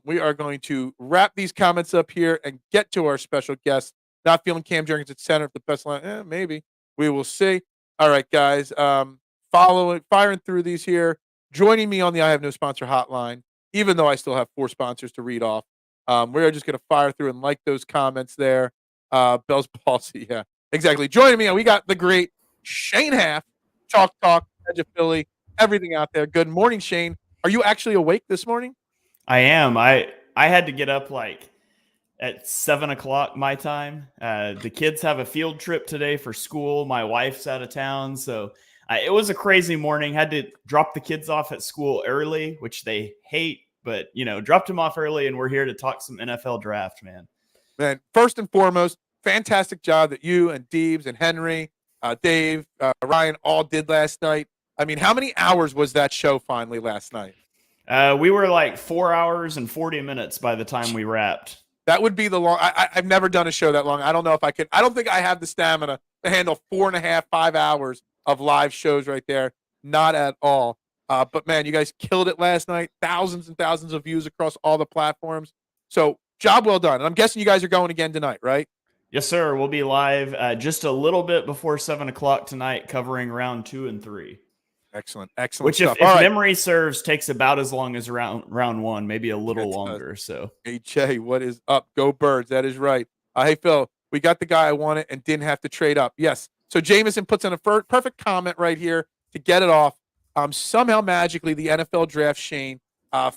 We are going to wrap these comments up here and get to our special guest. Not feeling Cam Jurgens at center at the best line. Maybe. We will see. All right, guys. Firing through these here. Joining me on the I Have No Sponsor hotline, even though I still have 4 sponsors to read off. We are just going to fire through and like those comments there. Bell's Palsy, yeah, exactly. Joining me, we got the great Shane Haff, Chalk Talk, Edge of Philly, everything out there. Good morning, Shane. Are you actually awake this morning? I am. I had to get up at 7 o'clock my time. The kids have a field trip today for school. My wife's out of town, so it was a crazy morning. Had to drop the kids off at school early, which they hate, but dropped them off early, and we're here to talk some NFL draft, man. Man, first and foremost, fantastic job that you and Deebs and Henry, Dave, Ryan all did last night. How many hours was that show finally last night? We were 4 hours and 40 minutes by the time we wrapped. That would be the long. I've never done a show that long. I don't know if I could. I don't think I have the stamina to handle 4.5, 5 hours of live shows right there. Not at all. But man, you guys killed it last night. Thousands and thousands of views across all the platforms. So job well done. And I'm guessing you guys are going again tonight, right? Yes, sir. We'll be live just a little bit before 7 o'clock tonight, covering round 2 and 3. Excellent Which, stuff. if memory serves, takes about as long as round 1, maybe a little longer. So, hey Jay, what is up? Go Birds. That is right. Hey Phil, we got the guy I wanted and didn't have to trade up. Yes. So Jameson puts in a perfect comment right here to get it off. Somehow magically the NFL draft, Shane,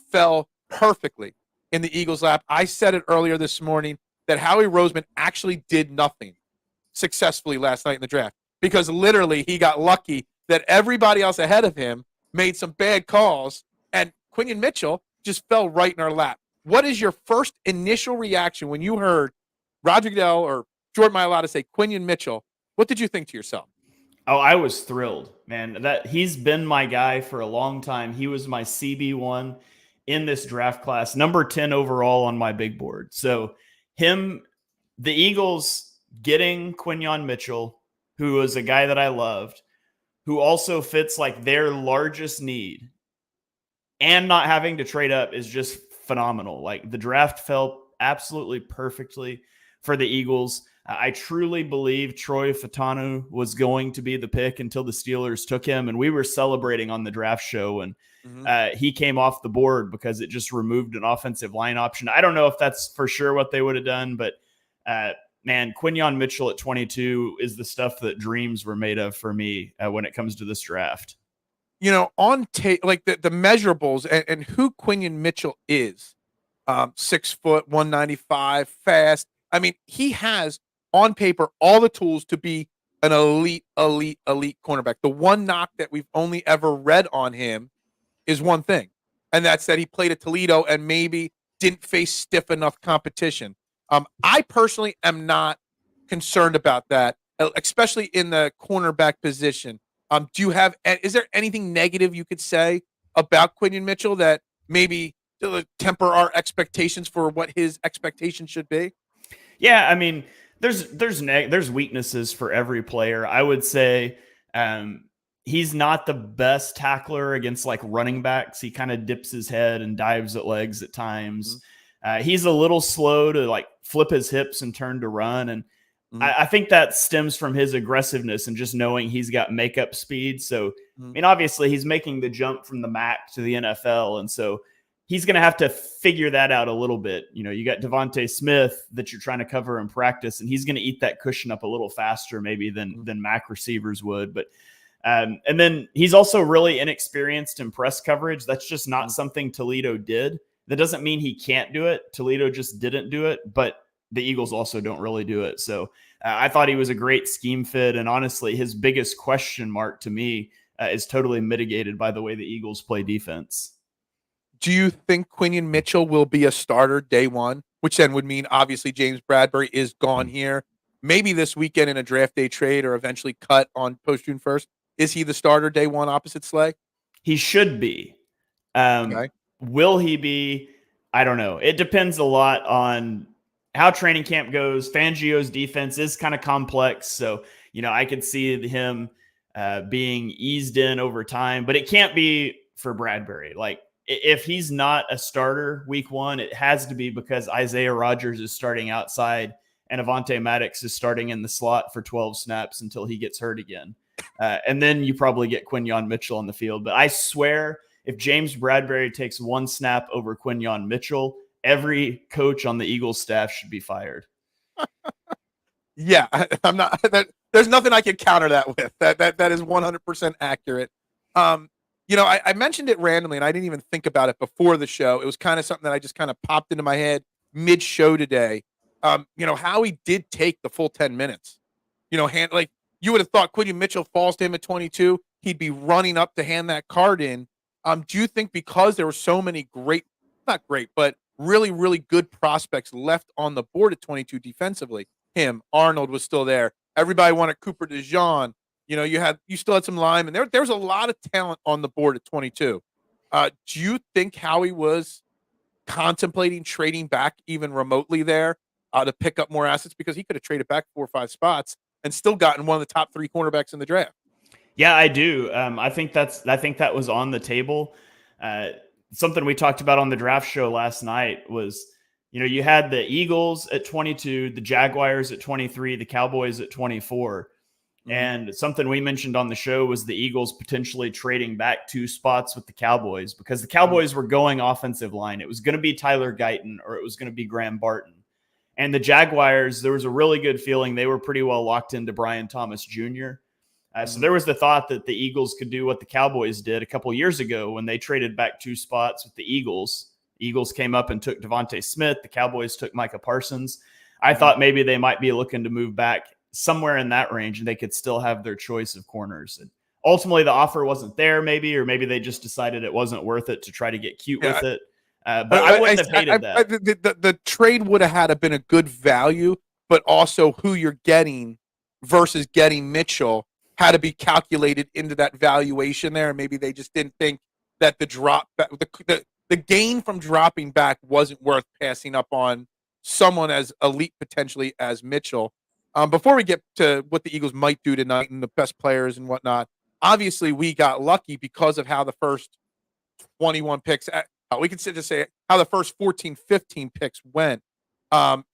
fell perfectly in the Eagles' lap. I said it earlier this morning that Howie Roseman actually did nothing successfully last night in the draft because literally he got lucky that everybody else ahead of him made some bad calls, and Quinyon Mitchell just fell right in our lap. What is your first initial reaction when you heard Roger Goodell or Jordan Mailata say Quinyon Mitchell? What did you think to yourself? Oh, I was thrilled, man. That he's been my guy for a long time. He was my CB1 in this draft class, number 10 overall on my big board. So the Eagles getting Quinyon Mitchell, who was a guy that I loved, who also fits their largest need, and not having to trade up is just phenomenal. The draft fell absolutely perfectly for the Eagles. I truly believe Troy Fautanu was going to be the pick until the Steelers took him, and we were celebrating on the draft show, and he came off the board because it just removed an offensive line option. I don't know if that's for sure what they would have done, but man, Quinyon Mitchell at 22 is the stuff that dreams were made of for me when it comes to this draft. On tape, like the measurables and who Quinyon Mitchell is, 6 foot, 195, fast. I mean, he has on paper all the tools to be an elite cornerback. The one knock that we've only ever read on him is one thing, and that's that he played at Toledo and maybe didn't face stiff enough competition. I personally am not concerned about that, especially in the cornerback position. Is there anything negative you could say about Quinyon Mitchell that maybe temper our expectations for what his expectations should be? Yeah, I mean, there's weaknesses for every player. I would say he's not the best tackler against like running backs. He kind of dips his head and dives at legs at times. He's a little slow to like flip his hips and turn to run. And I think that stems from his aggressiveness and just knowing he's got makeup speed. So, I mean, obviously he's making the jump from the MAC to the NFL. And so he's going to have to figure that out a little bit. You got Devonta Smith that you're trying to cover in practice, and he's going to eat that cushion up a little faster maybe than MAC receivers would. But and then he's also really inexperienced in press coverage. That's just not something Toledo did. That doesn't mean he can't do it. Toledo just didn't do it, but the Eagles also don't really do it. So I thought he was a great scheme fit. And honestly, his biggest question mark to me is totally mitigated by the way the Eagles play defense. Do you think Quinyon Mitchell will be a starter day one, which then would mean obviously James Bradbury is gone here, maybe this weekend in a draft day trade or eventually cut on post June 1st? Is he the starter day one opposite Slay? He should be. Okay. Will he be? I don't know. It depends a lot on how training camp goes. Fangio's defense is kind of complex. So, I could see him being eased in over time, but it can't be for Bradbury. Like, if he's not a starter week one, it has to be because Isaiah Rodgers is starting outside and Avonte Maddox is starting in the slot for 12 snaps until he gets hurt again. And then you probably get Quinyon Mitchell on the field. But I swear, if James Bradbury takes one snap over Quinyon Mitchell, every coach on the Eagles staff should be fired. Yeah, I'm not. There's nothing I can counter that with. That is 100% accurate. I mentioned it randomly, and I didn't even think about it before the show. It was kind of something that I just kind of popped into my head mid-show today. Howie did take the full 10 minutes. You would have thought Quinyon Mitchell falls to him at 22, he'd be running up to hand that card in. Do you think because there were so many not great, but really, really good prospects left on the board at 22 defensively, Arnold was still there. Everybody wanted Cooper DeJean. You still had some linemen. There's a lot of talent on the board at 22. Do you think Howie was contemplating trading back even remotely there to pick up more assets? Because he could have traded back 4 or 5 spots and still gotten one of the top 3 cornerbacks in the draft. Yeah, I do. I think that was on the table. Something we talked about on the draft show last night was, you had the Eagles at 22, the Jaguars at 23, the Cowboys at 24. And something we mentioned on the show was the Eagles potentially trading back 2 spots with the Cowboys because the Cowboys were going offensive line. It was going to be Tyler Guyton or it was going to be Graham Barton. And the Jaguars, there was a really good feeling they were pretty well locked into Brian Thomas Jr. So there was the thought that the Eagles could do what the Cowboys did a couple years ago when they traded back 2 spots with the Eagles. The Eagles came up and took Devonta Smith. The Cowboys took Micah Parsons. I thought maybe they might be looking to move back somewhere in that range and they could still have their choice of corners. And ultimately, the offer wasn't there or maybe they just decided it wasn't worth it to try to get cute with it. But I wouldn't have hated that. The trade would have been a good value, but also who you're getting versus getting Mitchell had to be calculated into that valuation there. And maybe they just didn't think that the gain from dropping back wasn't worth passing up on someone as elite potentially as Mitchell. Before we get to what the Eagles might do tonight and the best players and whatnot, obviously we got lucky because of how the first 21 picks, we can just say how the first 14, 15 picks went.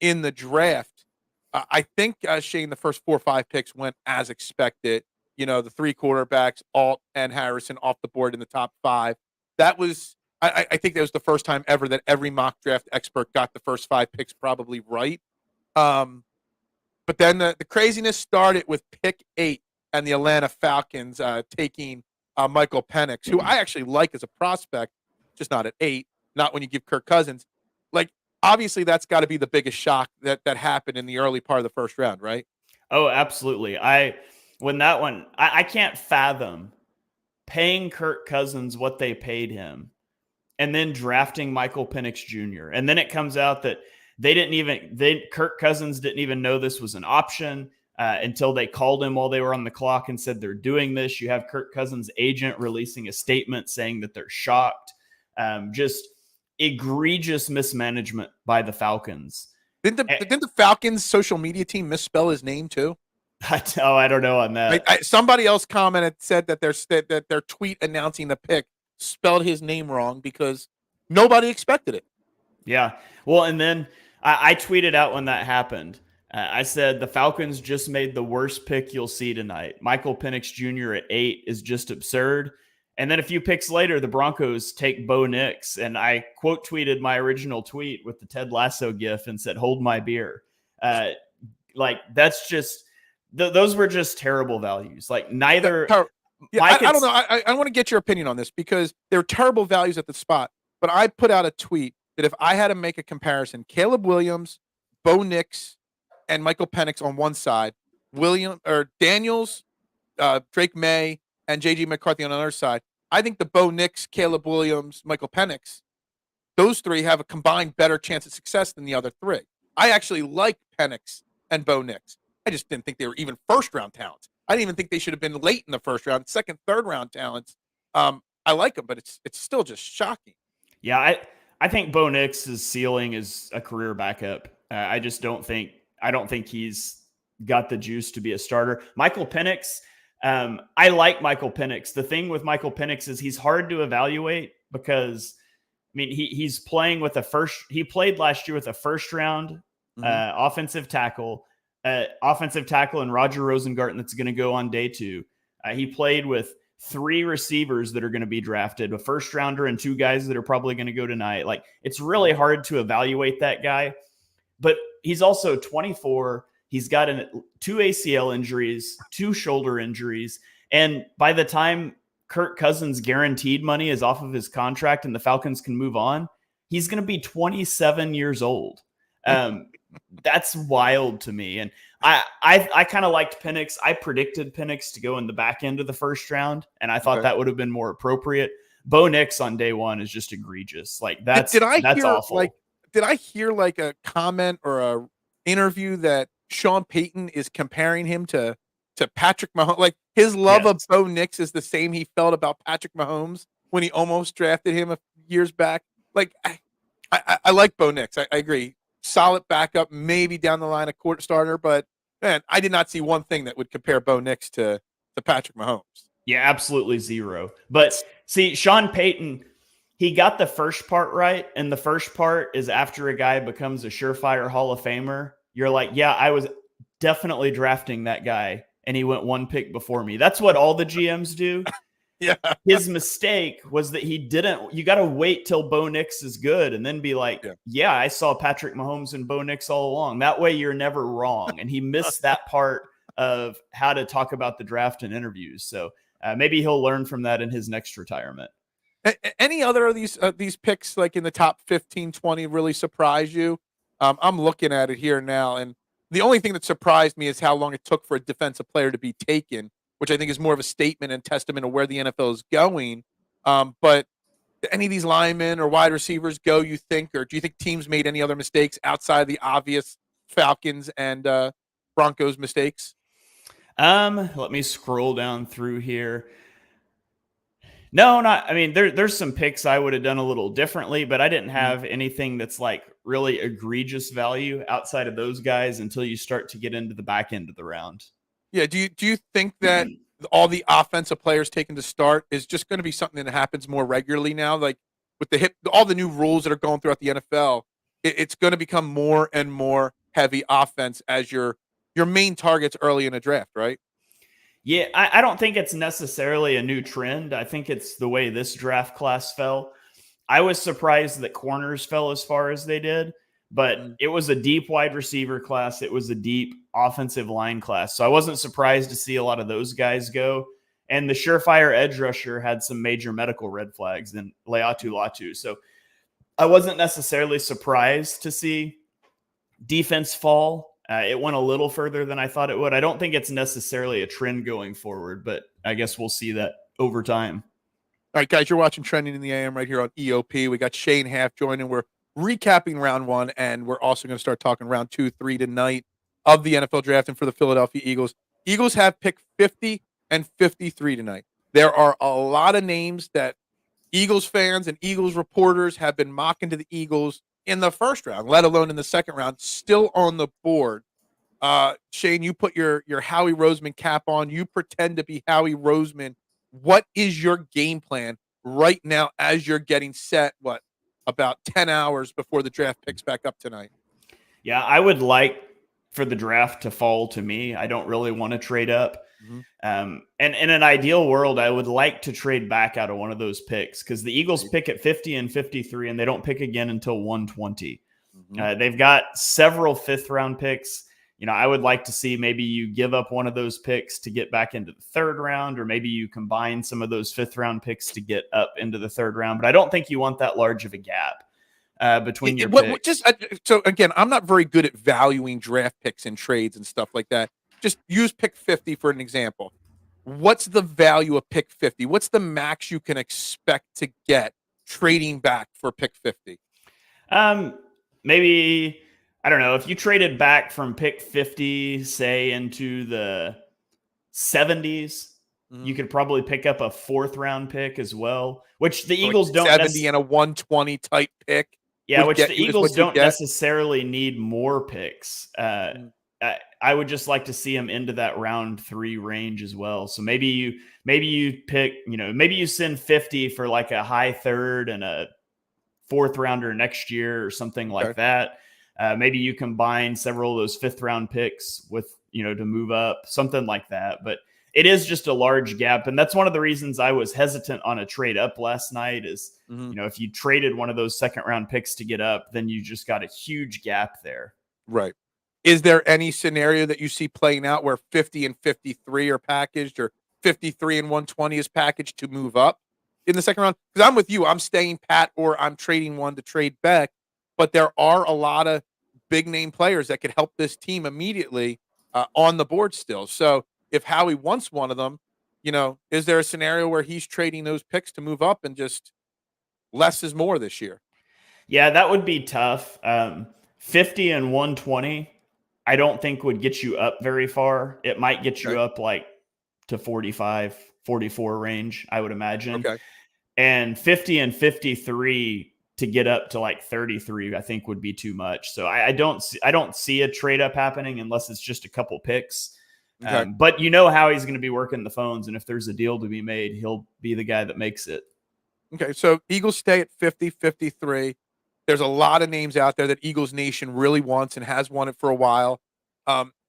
in the draft. I think, Shane, the first 4 or 5 picks went as expected. The 3 quarterbacks, Alt and Harrison, off the board in the top 5. That was, I think that was the first time ever that every mock draft expert got the first 5 picks probably right. But then the craziness started with pick 8 and the Atlanta Falcons taking Michael Penix, who I actually like as a prospect, just not at 8, not when you give Kirk Cousins. Like, obviously, that's got to be the biggest shock that happened in the early part of the first round, right? Oh, absolutely. When that one, I can't fathom paying Kirk Cousins what they paid him and then drafting Michael Penix Jr. And then it comes out that Kirk Cousins didn't even know this was an option until they called him while they were on the clock and said they're doing this. You have Kirk Cousins' agent releasing a statement saying that they're shocked. Just egregious mismanagement by the Falcons. Didn't the Falcons social media team misspell his name too? I don't know on that. Somebody else commented, said that their tweet announcing the pick spelled his name wrong because nobody expected it. Yeah. Well, and then I tweeted out when that happened. I said the Falcons just made the worst pick you'll see tonight. Michael Penix Jr. at 8 is just absurd. And then a few picks later, the Broncos take Bo Nix. And I quote tweeted my original tweet with the Ted Lasso gif and said, "Hold my beer." That's just, those were just terrible values. Like neither. Yeah, I don't know. I want to get your opinion on this because they're terrible values at the spot. But I put out a tweet that if I had to make a comparison, Caleb Williams, Bo Nix, and Michael Penix on one side, Daniels, Drake May, and J.J. McCarthy on the other side, I think the Bo Nix, Caleb Williams, Michael Penix, those 3 have a combined better chance of success than the other 3. I actually like Penix and Bo Nix. I just didn't think they were even first-round talents. I didn't even think they should have been late in the first round, second, third-round talents. I like them, but it's still just shocking. Yeah, I think Bo Nix's ceiling is a career backup. I don't think he's got the juice to be a starter. Michael Penix, I like Michael Penix. The thing with Michael Penix is he's hard to evaluate because, I mean, he's playing with he played last year with a first round offensive tackle and Roger Rosengarten that's going to go on day 2. He played with 3 receivers that are going to be drafted, a first rounder and 2 guys that are probably going to go tonight. Like, it's really hard to evaluate that guy, but he's also 24. He's got 2 ACL injuries, 2 shoulder injuries. And by the time Kirk Cousins' guaranteed money is off of his contract and the Falcons can move on, he's going to be 27 years old. That's wild to me. And I kind of liked Penix. I predicted Penix to go in the back end of the first round, and I thought that would have been more appropriate. Bo Nix on day 1 is just egregious. Like that's awful. Did I hear like a comment or a interview that Sean Payton is comparing him to Patrick Mahomes? Like his love of Bo Nix is the same he felt about Patrick Mahomes when he almost drafted him a few years back. Like I like Bo Nix. I agree. Solid backup, maybe down the line a court starter, but man, I did not see one thing that would compare Bo Nix to Patrick Mahomes. Yeah, absolutely zero. But see, Sean Payton, he got the first part right, and the first part is after a guy becomes a surefire Hall of Famer, you're like, yeah, I was definitely drafting that guy, and he went 1 pick before me. That's what all the GMs do. Yeah. His mistake was that he didn't. You got to wait till Bo Nix is good and then be like, yeah, I saw Patrick Mahomes and Bo Nix all along. That way you're never wrong. And he missed that part of how to talk about the draft and interviews. So maybe he'll learn from that in his next retirement. Any other of these picks, like in the top 15, 20, really surprise you? I'm looking at it here now, and the only thing that surprised me is how long it took for a defensive player to be taken, which I think is more of a statement and testament of where the NFL is going. But do any of these linemen or wide receivers go, you think, or do you think teams made any other mistakes outside of the obvious Falcons and Broncos mistakes? Let me scroll down through here. No, not. I mean, there's some picks I would have done a little differently, but I didn't have anything that's like really egregious value outside of those guys until you start to get into the back end of the round. Yeah. Do you think that all the offensive players taken to start is just going to be something that happens more regularly now? Like with all the new rules that are going throughout the NFL, it's going to become more and more heavy offense as your main targets early in a draft, right? Yeah, I don't think it's necessarily a new trend. I think it's the way this draft class fell. I was surprised that corners fell as far as they did, but Mm. it was a deep wide receiver class. It was a deep offensive line class. So I wasn't surprised to see a lot of those guys go. And the surefire edge rusher had some major medical red flags in Latu. So I wasn't necessarily surprised to see defense fall. It went a little further than I thought it would. I don't think it's necessarily a trend going forward, but I guess we'll see that over time. All right, guys, you're watching Trending in the AM right here on EOP. We got Shane Haff joining. We're recapping round one, and we're also going to start talking round 2, 3 tonight of the NFL draft. And for the Philadelphia Eagles, Eagles have picked 50 and 53 tonight. There are a lot of names that Eagles fans and Eagles reporters have been mocking to the Eagles in the first round, let alone in the second round, still on the board. Shane, you put your Howie Roseman cap on. You pretend to be Howie Roseman. What is your game plan right now as you're getting set? What, about 10 hours before the draft picks back up tonight? Yeah, I would like for the draft to fall to me. I don't really want to trade up. Mm-hmm. And in an ideal world, I would like to trade back out of one of those picks because the Eagles pick at 50 and 53, and they don't pick again until 120. Mm-hmm. They've got several fifth-round picks. I would like to see maybe you give up one of those picks to get back into the third round, or maybe you combine some of those fifth-round picks to get up into the third round. But I don't think you want that large of a gap between your picks. So again, I'm not very good at valuing draft picks and trades and stuff like that. Just use pick 50 for an example. What's the value of pick 50? What's the max you can expect to get trading back for pick 50? Maybe, I don't know, if you traded back from pick 50, say into the 70s, you could probably pick up a fourth round pick as well, which the Eagles don't 70 and a 120 type pick. Yeah, which the Eagles don't necessarily need more picks. I would just like to see them into that round 3 range as well. So maybe you pick, maybe you send 50 for like a high third and a fourth rounder next year or something like that. Maybe you combine several of those fifth round picks with, to move up, something like that. But it is just a large gap. And that's one of the reasons I was hesitant on a trade up last night is, if you traded one of those second round picks to get up, then you just got a huge gap there. Right. Is there any scenario that you see playing out where 50 and 53 are packaged, or 53 and 120 is packaged to move up in the second round? Because I'm with you. I'm staying pat, or I'm trading one to trade back. But there are a lot of big name players that could help this team immediately on the board still. So if Howie wants one of them, is there a scenario where he's trading those picks to move up and just less is more this year? Yeah, that would be tough. 50 and 120, I don't think would get you up very far. It might get you up like to 45, 44 range, I would imagine. Okay. And 50 and 53 to get up to like 33, I think would be too much. So I don't see a trade up happening unless it's just a couple picks. Okay. But how he's going to be working the phones, and if there's a deal to be made, he'll be the guy that makes it. Okay, so Eagles stay at 50, 53. There's a lot of names out there that Eagles Nation really wants and has wanted for a while.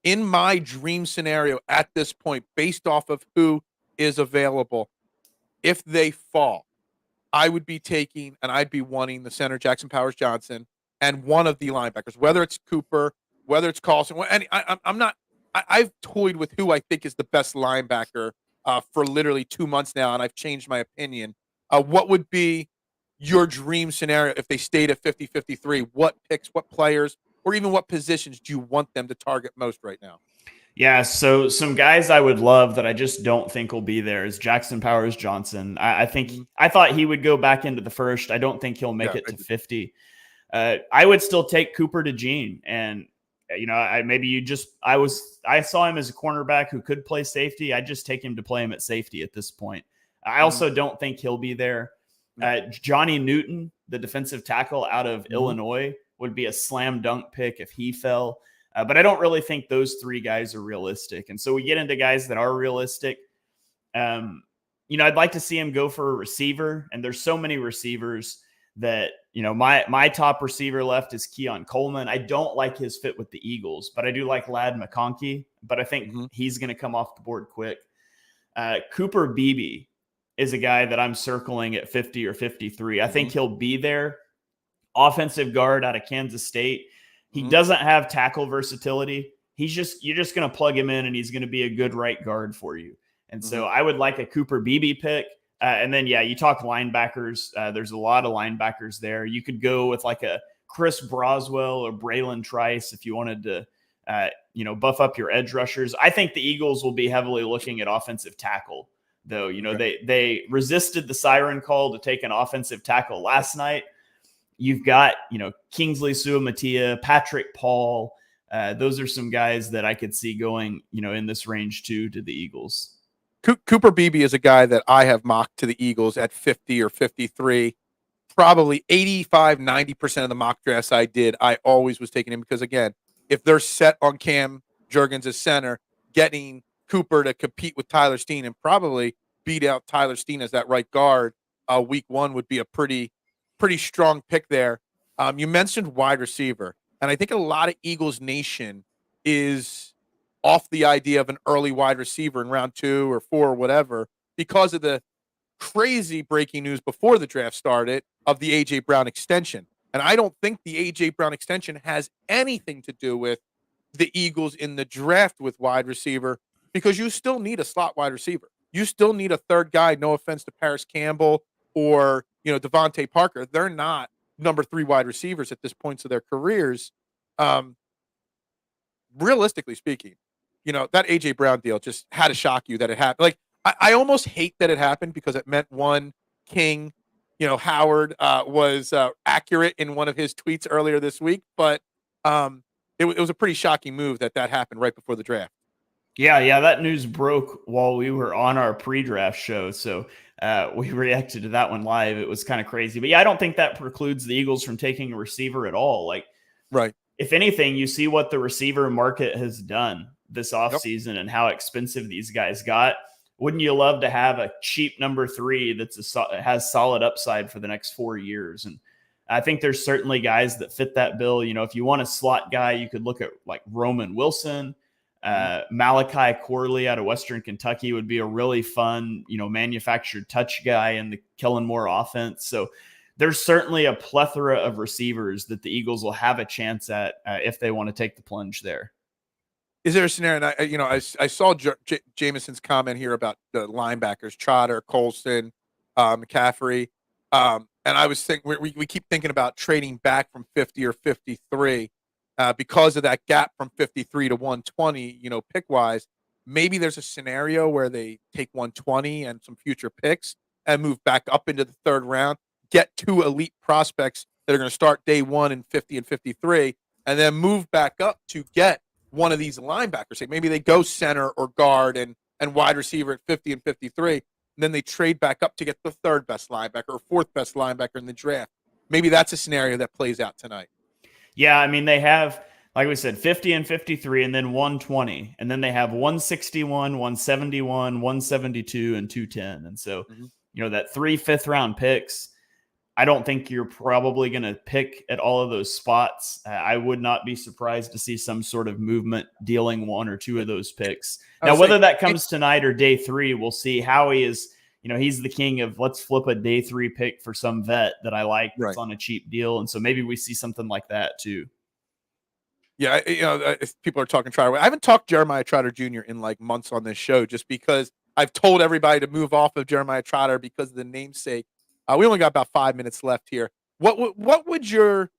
In my dream scenario at this point, based off of who is available, if they fall, I would be taking and I'd be wanting the center Jackson Powers Johnson and one of the linebackers, whether it's Cooper, whether it's Carlson. And I've toyed with who I think is the best linebacker for literally 2 months now, and I've changed my opinion. What would be your dream scenario if they stayed at 50, 53? What picks, what players, or even what positions do you want them to target most right now? Yeah, so some guys I would love that I just don't think will be there is Jackson Powers Johnson. I think I thought he would go back into the first. I don't think he'll make it to 50. I would still take Cooper DeJean, and I saw him as a cornerback who could play safety. I just take him to play him at safety at this point. I also don't think he'll be there. Johnny Newton, the defensive tackle out of Illinois, would be a slam dunk pick if he fell. But I don't really think those 3 guys are realistic. And so we get into guys that are realistic. I'd like to see him go for a receiver, and there's so many receivers that, my top receiver left is Keon Coleman. I don't like his fit with the Eagles, but I do like Ladd McConkey, but I think he's going to come off the board quick. Cooper Beebe is a guy that I'm circling at 50 or 53. I think he'll be there. Offensive guard out of Kansas State. He doesn't have tackle versatility. You're just going to plug him in and he's going to be a good right guard for you. And so I would like a Cooper Beebe pick. And then, you talk linebackers. There's a lot of linebackers there. You could go with like a Chris Broswell or Braylon Trice if you wanted to, buff up your edge rushers. I think the Eagles will be heavily looking at offensive tackle, though. They resisted the siren call to take an offensive tackle last night. You've got, Kingsley Suamatia, Patrick Paul. Those are some guys that I could see going, in this range too, to the Eagles. Cooper Beebe is a guy that I have mocked to the Eagles at 50 or 53. Probably 85, 90% of the mock drafts I did, I always was taking him because, again, if they're set on Cam Jurgens as center, getting Cooper to compete with Tyler Steen and probably beat out Tyler Steen as that right guard week one would be a pretty strong pick there. You mentioned wide receiver, and I think a lot of Eagles Nation is off the idea of an early wide receiver in round 2 or 4 or whatever because of the crazy breaking news before the draft started of the A.J. Brown extension. And I don't think the A.J. Brown extension has anything to do with the Eagles in the draft with wide receiver because you still need a slot wide receiver. You still need a third guy, no offense to Paris Campbell or, Devontae Parker. They're not number 3 wide receivers at this point of their careers. Realistically speaking, that A.J. Brown deal just had to shock you that it happened. Like, I almost hate that it happened because it meant one, King, Howard was accurate in one of his tweets earlier this week, but it was a pretty shocking move that happened right before the draft. Yeah, that news broke while we were on our pre-draft show, so we reacted to that one live. It was kind of crazy, but I don't think that precludes the Eagles from taking a receiver at all. Like, right. If anything, you see what the receiver market has done this offseason and how expensive these guys got. Wouldn't you love to have a cheap number 3 has solid upside for the next 4 years? And I think there's certainly guys that fit that bill. If you want a slot guy, you could look at like Roman Wilson, Malachi Corley out of Western Kentucky would be a really fun, manufactured touch guy in the Kellen Moore offense. So there's certainly a plethora of receivers that the Eagles will have a chance at if they want to take the plunge there. Is there a scenario? And I saw Jameson's comment here about the linebackers, Trotter, Colston, McCaffrey, and I was thinking we keep thinking about trading back from 50 or 53 because of that gap from 53 to 120. Pick wise, maybe there's a scenario where they take 120 and some future picks and move back up into the 3rd round, get 2 elite prospects that are going to start day 1 in 50 and 53, and then move back up to get one of these linebackers. Say maybe they go center or guard and wide receiver at 50 and 53, and then they trade back up to get the 3rd best linebacker or 4th best linebacker in the draft. Maybe that's a scenario that plays out tonight. Yeah, I mean, they have, like we said, 50 and 53 and then 120. And then they have 161, 171, 172, and 210. And so, that 3 5th-round picks, I don't think you're probably going to pick at all of those spots. I would not be surprised to see some sort of movement dealing 1 or 2 of those picks. Now, whether that comes tonight or day 3, we'll see. Howie is, he's the king of let's flip a day 3 pick for some vet that I like that's on a cheap deal. And so maybe we see something like that too. Yeah, if people are talking Trotter. I haven't talked Jeremiah Trotter Jr. in like months on this show just because I've told everybody to move off of Jeremiah Trotter because of the namesake. We only got about 5 minutes left here. What would your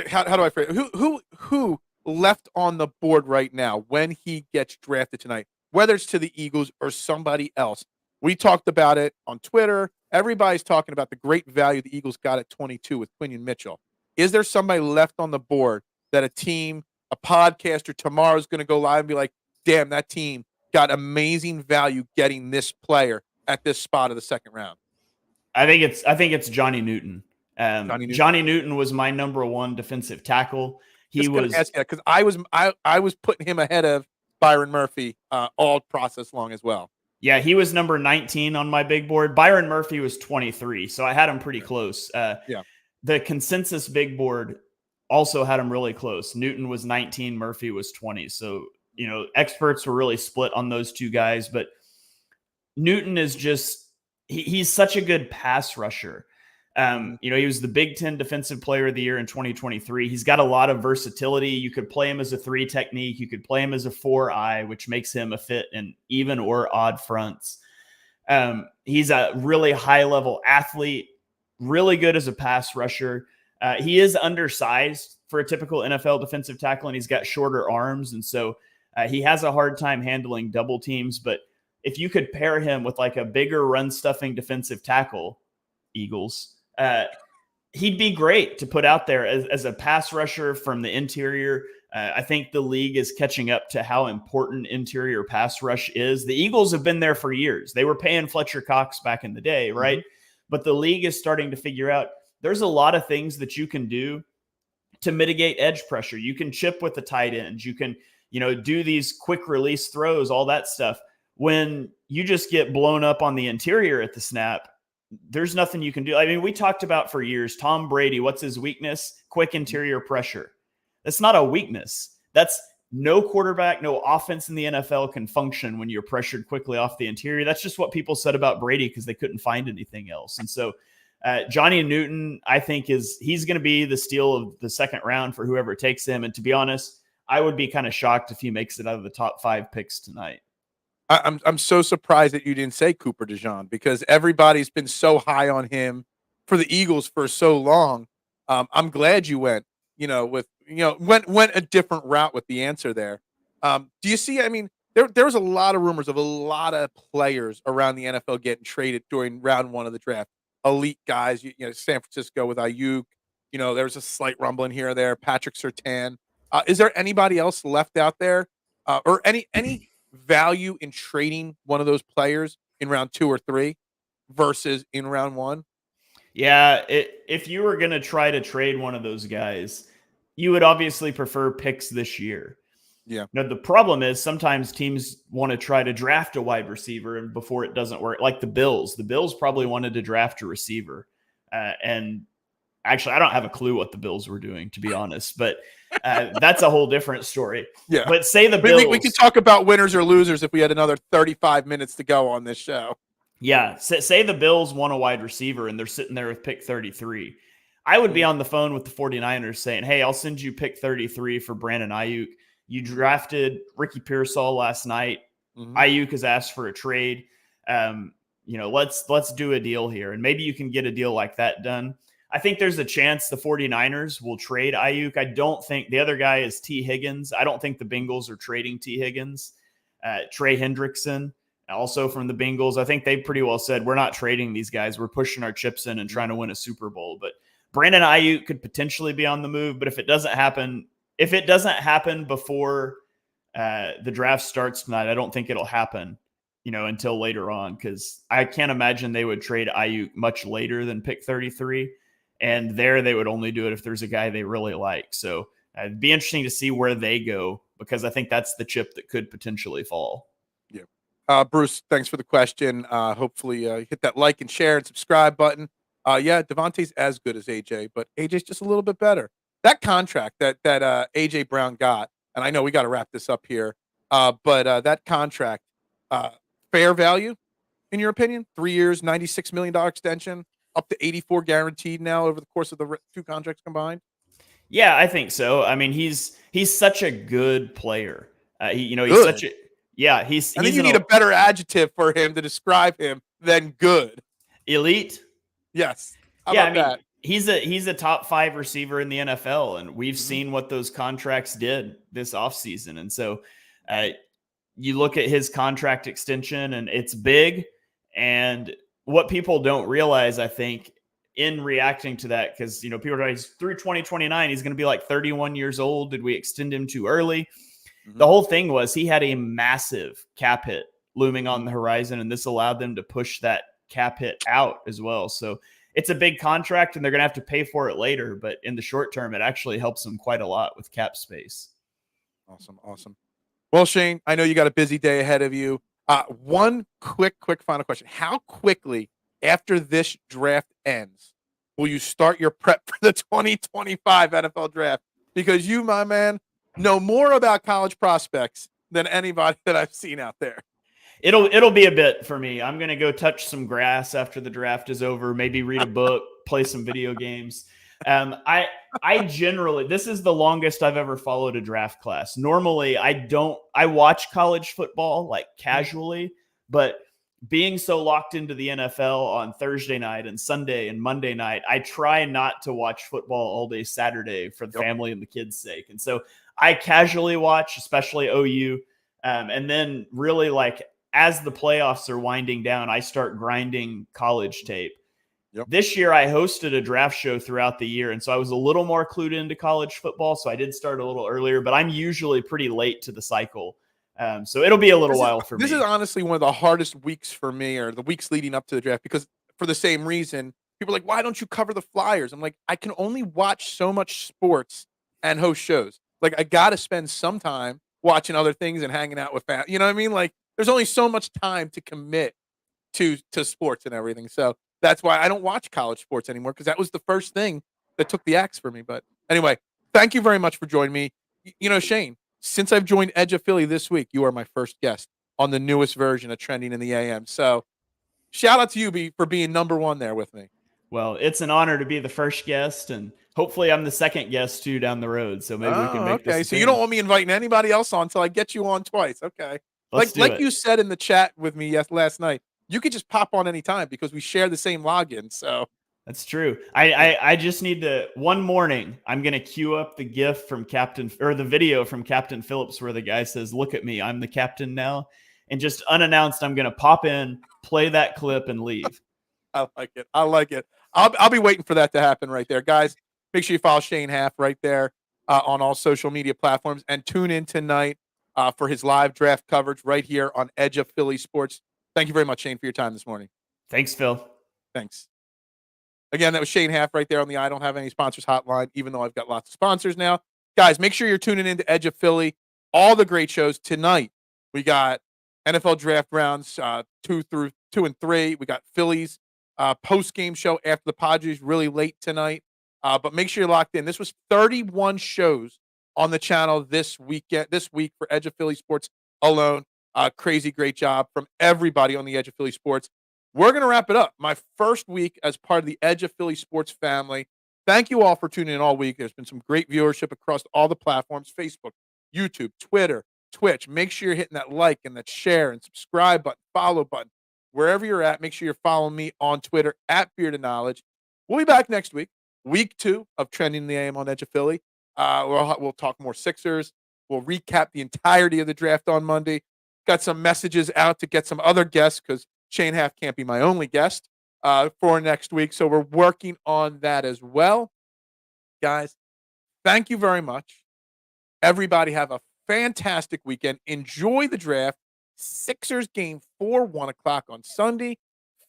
how do I phrase it? Who left on the board right now when he gets drafted tonight, whether it's to the Eagles or somebody else? We talked about it on Twitter. Everybody's talking about the great value the Eagles got at 22 with Quinyon Mitchell. Is there somebody left on the board that a team, a podcaster tomorrow is going to go live and be like, damn, that team got amazing value getting this player at this spot of the 2nd round? I think it's Johnny Newton. Johnny Newton was my number 1 defensive tackle. He was because I was putting him ahead of Byron Murphy all process long as well. Yeah, he was number 19 on my big board. Byron Murphy was 23, so I had him pretty close. Yeah. The consensus big board also had him really close. Newton was 19, Murphy was 20. So, experts were really split on those two guys, but Newton is just, he's such a good pass rusher. He was the Big Ten Defensive Player of the Year in 2023. He's got a lot of versatility. You could play him as a 3 technique. You could play him as a 4-eye, which makes him a fit in even or odd fronts. He's a really high-level athlete, really good as a pass rusher. He is undersized for a typical NFL defensive tackle, and he's got shorter arms, and so he has a hard time handling double teams. But if you could pair him with like a bigger run-stuffing defensive tackle, Eagles, he'd be great to put out there as a pass rusher from the interior. I think the league is catching up to how important interior pass rush is. The Eagles have been there for years. They were paying Fletcher Cox back in the day, right? Mm-hmm. But the league is starting to figure out there's a lot of things that you can do to mitigate edge pressure. You can chip with the tight ends. You can, do these quick release throws, all that stuff. When you just get blown up on the interior at the snap, there's nothing you can do. I mean, we talked about for years, Tom Brady, what's his weakness? Quick interior pressure. That's not a weakness. That's no quarterback, no offense in the NFL can function when you're pressured quickly off the interior. That's just what people said about Brady because they couldn't find anything else. And so Johnny Newton, I think he's going to be the steal of the second round for whoever takes him. And to be honest, I would be kind of shocked if he makes it out of the top 5 picks tonight. I'm so surprised that you didn't say Cooper DeJean because everybody's been so high on him for the Eagles for so long. I'm glad you went, went a different route with the answer there. Do you see? I mean, there was a lot of rumors of a lot of players around the NFL getting traded during round 1 of the draft. Elite guys, San Francisco with Ayuk. There was a slight rumbling here or there. Patrick Surtain. Is there anybody else left out there, or any value in trading one of those players in round 2 or 3 versus in round 1? Yeah, if you were going to try to trade one of those guys, you would obviously prefer picks this year. Yeah. Now, the problem is sometimes teams want to try to draft a wide receiver and before it doesn't work, like the Bills. The Bills probably wanted to draft a receiver. And actually, I don't have a clue what the Bills were doing, to be honest, but that's a whole different story. Yeah. But say the Bills. We could talk about winners or losers if we had another 35 minutes to go on this show. Yeah. Say the Bills want a wide receiver and they're sitting there with pick 33. I would be on the phone with the 49ers saying, hey, I'll send you pick 33 for Brandon Ayuk. You drafted Ricky Pearsall last night. Mm-hmm. Ayuk has asked for a trade. Let's do a deal here. And maybe you can get a deal like that done. I think there's a chance the 49ers will trade Ayuk. I don't think the other guy is T. Higgins. I don't think the Bengals are trading T. Higgins. Trey Hendrickson, also from the Bengals. I think they pretty well said, we're not trading these guys. We're pushing our chips in and trying to win a Super Bowl. But Brandon Ayuk could potentially be on the move. But if it doesn't happen before the draft starts tonight, I don't think it'll happen, until later on, because I can't imagine they would trade Ayuk much later than pick 33. And there they would only do it if there's a guy they really like. So it'd be interesting to see where they go, because I think that's the chip that could potentially fall. Yeah. Bruce, thanks for the question. Hopefully hit that like and share and subscribe button. Devonta's as good as AJ, but AJ's just a little bit better. That contract that AJ Brown got, and I know we got to wrap this up here, but that contract, fair value, in your opinion? 3 years, $96 million extension, up to 84 guaranteed now over the course of the 2 contracts combined? Yeah, I think so. I mean, he's such a good player. He's good. such a yeah. He's. I think you need a better adjective for him to describe him than good. Elite. Yes. How about that? He's a top 5 receiver in the NFL, and we've seen what those contracts did this offseason. And so you look at his contract extension, and it's big. And what people don't realize, I think, in reacting to that, because people are like, through 2029, he's going to be like 31 years old. Did we extend him too early? Mm-hmm. The whole thing was he had a massive cap hit looming on the horizon, and this allowed them to push that cap hit out as well. So it's a big contract, and they're going to have to pay for it later. But in the short term, it actually helps them quite a lot with cap space. Awesome. Well, Shane, I know you got a busy day ahead of you. One quick final question. How quickly after this draft ends will you start your prep for the 2025 NFL draft? Because you, my man, know more about college prospects than anybody that I've seen out there. It'll be a bit for me. I'm gonna go touch some grass after the draft is over. Maybe read a book, play some video games. I generally, this is the longest I've ever followed a draft class. Normally, I watch college football like casually, but being so locked into the NFL on Thursday night and Sunday and Monday night, I try not to watch football all day Saturday for the family and the kids' sake. And so I casually watch, especially OU. And then really like as the playoffs are winding down, I start grinding college tape. This year, I hosted a draft show throughout the year, and so I was a little more clued into college football, so I did start a little earlier, but I'm usually pretty late to the cycle. So it'll be a little while for me. This is honestly one of the hardest weeks for me, or the weeks leading up to the draft, because for the same reason, people are like, why don't you cover the Flyers? I'm like, I can only watch so much sports and host shows. Like, I got to spend some time watching other things and hanging out with fans. You know what I mean? Like, there's only so much time to commit to sports and everything. So that's why I don't watch college sports anymore, because that was the first thing that took the axe for me. But anyway, thank you very much for joining me. You know, Shane, since I've joined Edge of Philly this week, you are my first guest on the newest version of Trending in the AM. So shout out to you for being number one there with me. Well, it's an honor to be the first guest, and hopefully I'm the second guest too down the road. So maybe we can make this. Okay, so you don't want me inviting anybody else on until I get you on twice. Okay. Like you said in the chat with me last night, you could just pop on anytime because we share the same login. So that's true. I just need to, one morning, I'm going to queue up the GIF from the video from Captain Phillips where the guy says, look at me, I'm the captain now. And just unannounced, I'm going to pop in, play that clip and leave. I like it. I'll be waiting for that to happen right there. Guys, make sure you follow Shane Haff right there on all social media platforms, and tune in tonight for his live draft coverage right here on Edge of Philly Sports. Thank you very much, Shane, for your time this morning. Thanks, Phil. Thanks. Again, that was Shane Haff right there on the I Don't Have Any Sponsors hotline, even though I've got lots of sponsors now. Guys, make sure you're tuning in to Edge of Philly. All the great shows tonight. We got NFL draft rounds 2 and 3. We got Phillies post-game show after the Padres really late tonight. But make sure you're locked in. This was 31 shows on the channel this week for Edge of Philly Sports alone. Crazy great job from everybody on the Edge of Philly Sports. We're going to wrap it up. My first week as part of the Edge of Philly Sports family. Thank you all for tuning in all week. There's been some great viewership across all the platforms: Facebook, YouTube, Twitter, Twitch. Make sure you're hitting that like and that share and subscribe button, follow button. Wherever you're at, make sure you're following me on Twitter at Beard of Knowledge. We'll be back next week, week 2 of Trending the AM on Edge of Philly. We'll talk more Sixers. We'll recap the entirety of the draft on Monday. Got some messages out to get some other guests because Shane Haff can't be my only guest for next week. So we're working on that as well. Guys, thank you very much. Everybody have a fantastic weekend. Enjoy the draft. Sixers game 4, 1 o'clock on Sunday.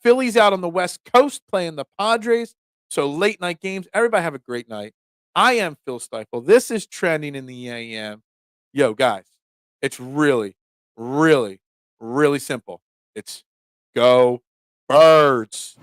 Phillies out on the West Coast playing the Padres. So late night games. Everybody have a great night. I am Phil Stiefel. This is Trending in the AM. Yo, guys, it's really, really, really simple. It's go Birds.